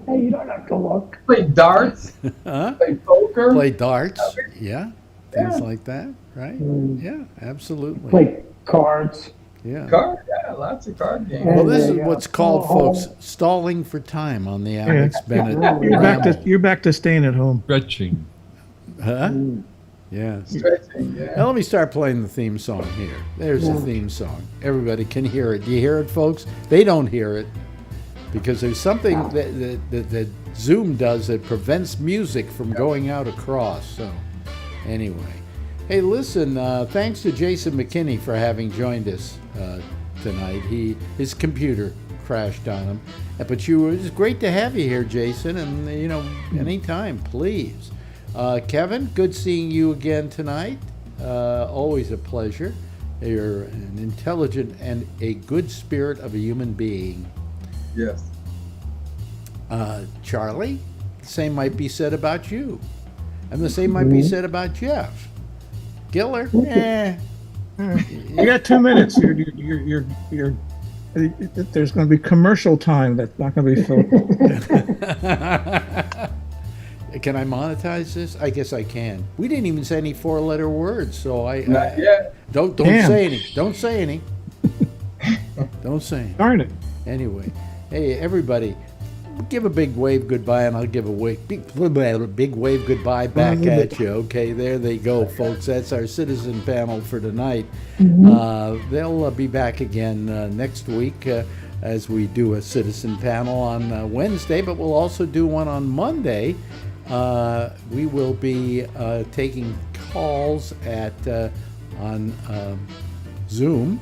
Hey, you don't have to look. Play darts, Huh? play poker. Play darts? Yeah. Things Yeah. like that, right? Mm. Yeah, absolutely. Play cards. Yeah. Card, yeah, lots of card games. Well, this There is you what's go. called, Oh. folks, stalling for time on the Alex Bennett You're back to Ramble. you're back to staying at home. Stretching. Huh? Yeah. Stretching, yeah. Now let me start playing the theme song here. There's the theme song. Everybody can hear it. Do you hear it, folks? They don't hear it because there's something that Zoom does that prevents music from going out across. So anyway. Hey, listen, thanks to Jason McKinney for having joined us tonight. His computer crashed on him. But it's great to have you here, Jason, and, anytime, please. Kevin, good seeing you again tonight. Always a pleasure. You're an intelligent and a good spirit of a human being. Yes. Charlie, the same might be said about you. And the same might be said about Jeff. Giller, You got 2 minutes. You're there's going to be commercial time that's not going to be filled. Can I monetize this? I guess I can. We didn't even say any 4-letter words, so Not yet. don't Damn. say any. Don't say any. Don't say any. Darn it. Anyway, hey everybody, give a big wave goodbye, and I'll give a big wave goodbye back at you. Okay, there they go, folks. That's our citizen panel for tonight. They'll be back again next week. as we do a citizen panel on Wednesday, but we'll also do one on Monday. We will be taking calls on Zoom,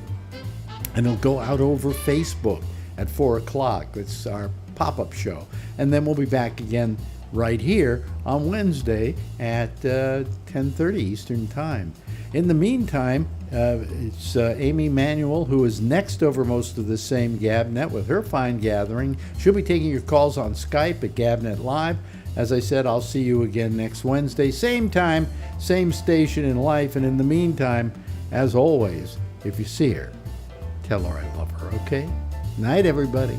and it'll go out over Facebook at 4 o'clock. It's our pop-up show. And then we'll be back again right here on Wednesday at 10:30 Eastern Time. In the meantime, it's Amy Manuel, who is next over most of the same GabNet with her fine gathering. She'll be taking your calls on Skype at GabNet Live. As I said, I'll see you again next Wednesday, same time, same station in life. And in the meantime, as always, if you see her, tell her I love her, okay? Night, everybody.